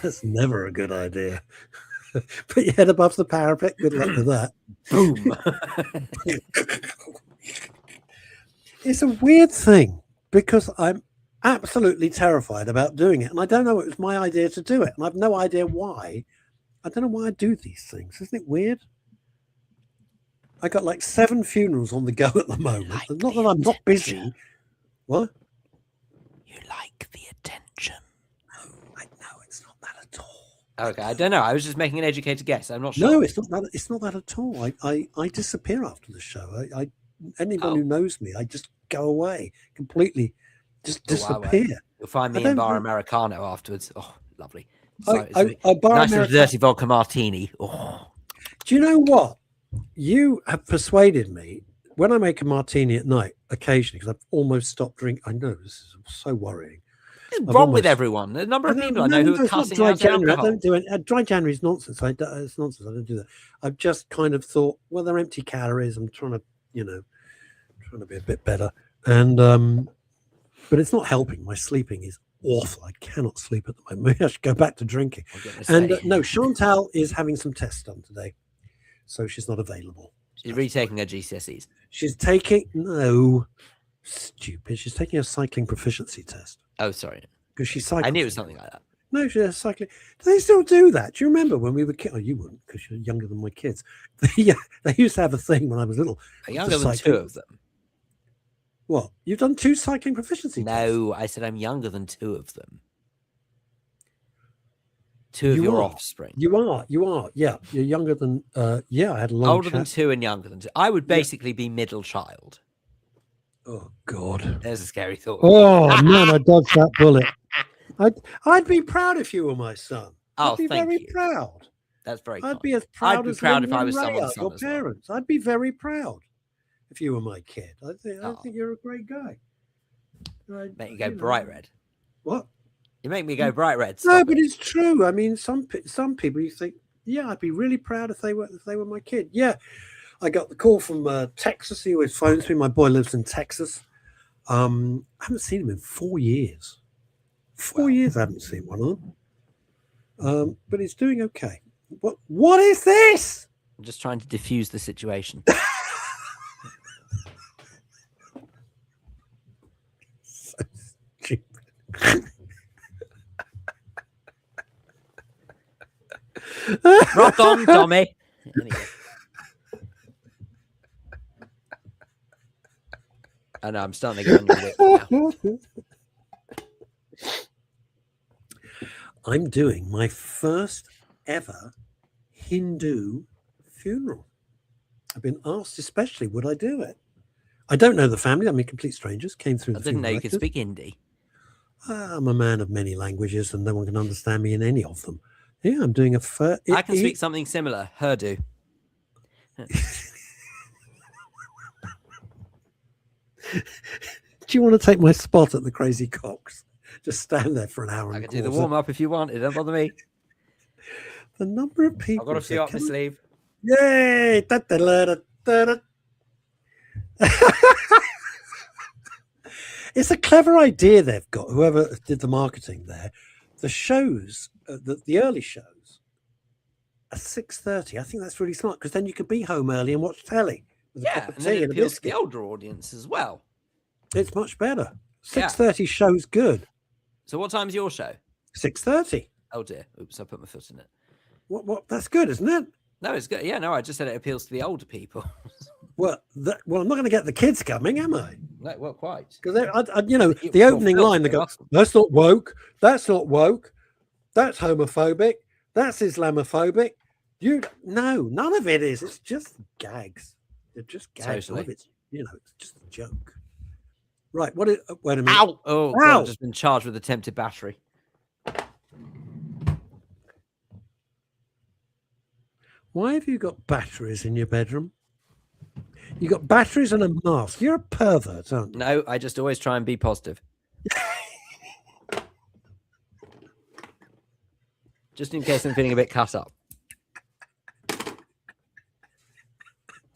That's never a good idea. Put your head above the parapet. Good luck with that. Boom. It's a weird thing because I'm absolutely terrified about doing it. And I don't know, it was my idea to do it. And I've no idea why. I don't know why I do these things. Isn't it weird? I got like 7 funerals on the go at the moment. Like Not that I'm not busy. What? You like the attention. No, it's not that at all. Okay, I don't know. I was just making an educated guess. I'm not sure. No, it's not that. It's not that at all. I disappear after the show. Anyone who knows me, I just go away completely, just disappear. You'll find me in Bar Americano afterwards. Oh, lovely. Bar nice little dirty vodka martini. Oh. Do you know what? You have persuaded me when I make a martini at night, occasionally, because I've almost stopped drinking. I know this is so worrying. What's wrong with everyone? The number of people I know who are cussing out alcohol. I don't do it. Dry January is nonsense. It's nonsense. I don't do that. I've just kind of thought, well, they're empty calories. I'm trying to be a bit better. And but it's not helping. My sleeping is awful. I cannot sleep at the moment. Maybe I should go back to drinking. And no, Chantal is having some tests done today, so she's not available. She's retaking her GCSEs. She's taking She's taking a cycling proficiency test. Oh, sorry. Because she's cycling. I knew it was something like that. No, she's cycling. Do they still do that? Do you remember when we were kids? Oh, you wouldn't, because you're younger than my kids. They used to have a thing when I was little. Younger than 2 of them. What? You've done 2 cycling proficiency tests? No, I said I'm younger than 2 of them. 2 of your offspring. You are. Yeah, you're younger than. I had a long. Older than 2 and younger than 2. I would basically be middle child. Oh God. There's a scary thought. Oh man, I dodged that bullet. I'd be proud if you were my son. I'd be very proud. That's very. I'd be as proud. I'd be as proud if I was someone's son. Your parents. I'd be very proud if you were my kid. I think you're a great guy. Make you go bright red. What? You make me go bright red. No, but it's true. I mean, some people you think, yeah, I'd be really proud if they were my kid. Yeah, I got the call from Texas. He always phones me. My boy lives in Texas. I haven't seen him in 4 years. 4 years I haven't seen one of them. But he's doing okay. What is this? I'm just trying to diffuse the situation. So stupid. Rock on, Tommy. Anyway. I know, I'm starting to get on your lip now. I'm doing my first ever Hindu funeral. I've been asked especially, would I do it? I don't know the family. I mean, complete strangers. Came through I the didn't know you record. could speak Hindi. I'm a man of many languages and no one can understand me in any of them. Yeah, I'm doing a first. I can speak something similar. Herdu. Do you want to take my spot at the Crazy Cox? Just stand there for an hour. I and can do the warm up if you want. It don't bother me. The number of people. I've got a few up my sleeve. Yay! It's a clever idea they've got. Whoever did the marketing there, the shows, the early shows, at 6:30. I think that's really smart because then you could be home early and watch telly. With a cup of and then tea it and a appeals to biscuit. the older audience as well. It's much better. 6:30 show's good. So what time's your show? 6:30. Oh dear. Oops, I put my foot in it. What? That's good, isn't it? No, it's good. Yeah, no, I just said it appeals to the older people. Well, I'm not going to get the kids coming, am I? No, well, quite. Because the opening line, they go, "That's not woke. That's not woke. That's homophobic. That's Islamophobic." No, none of it is. It's just gags. They're just gags. Totally. It's just a joke. Right. Wait a minute. Ow! Oh, Ow! God, I've just been charged with attempted battery. Why have you got batteries in your bedroom? You got batteries and a mask. You're a pervert, aren't you? No, I just always try and be positive. Just in case I'm feeling a bit cut up.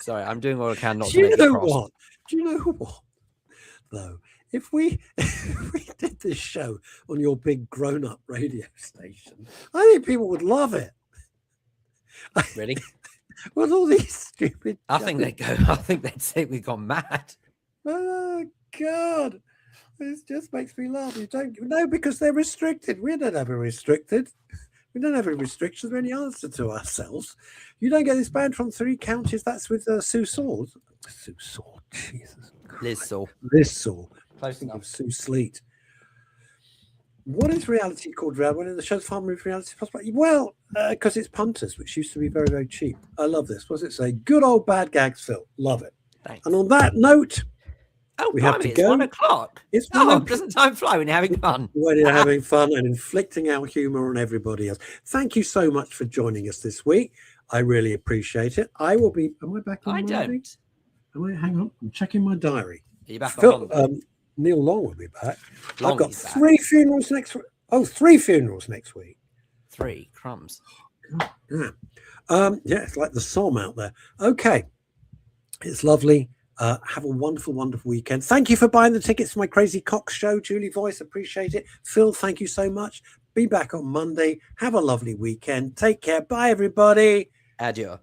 Sorry, I'm doing all I can not to make you cross. What? Do you know what? Though, if we did this show on your big grown-up radio station, I think people would love it. Really? With all these stupid. I think they'd go. I think they'd say we've gone mad. Oh God! This just makes me laugh. You don't no, because they're restricted. We don't have a restricted. We don't have any restrictions or any answer to ourselves. You don't get this band from 3 counties. That's with Sue Saul. Sue Saul, Jesus. Liz Saul. Liz Saul. Close Think enough. of Sue Sleet. What is reality called? When in the show's farm with reality possible? Well, because it's punters, which used to be very, very cheap. I love this. What does it say? Good old bad gags, Phil. Love it. Thanks. And on that note, Oh, we have to it's go. 1 o'clock. It's Oh, doesn't time fly when you're having fun? When you're having fun and inflicting our humour on everybody else. Thank you so much for joining us this week. I really appreciate it. I will be. Am I back on I Monday? don't. Hang on. I'm checking my diary. Are you back on Phil, Monday? Neil Long will be back. Long I've got is back. 3 funerals next week. Oh, 3 funerals next week. 3 crumbs. Yeah. Yeah, it's like the psalm out there. Okay. It's lovely. Have a wonderful, wonderful weekend. Thank you for buying the tickets for my Crazy Cox show. Julie Voice, appreciate it. Phil, thank you so much. Be back on Monday. Have a lovely weekend. Take care. Bye, everybody. Adieu.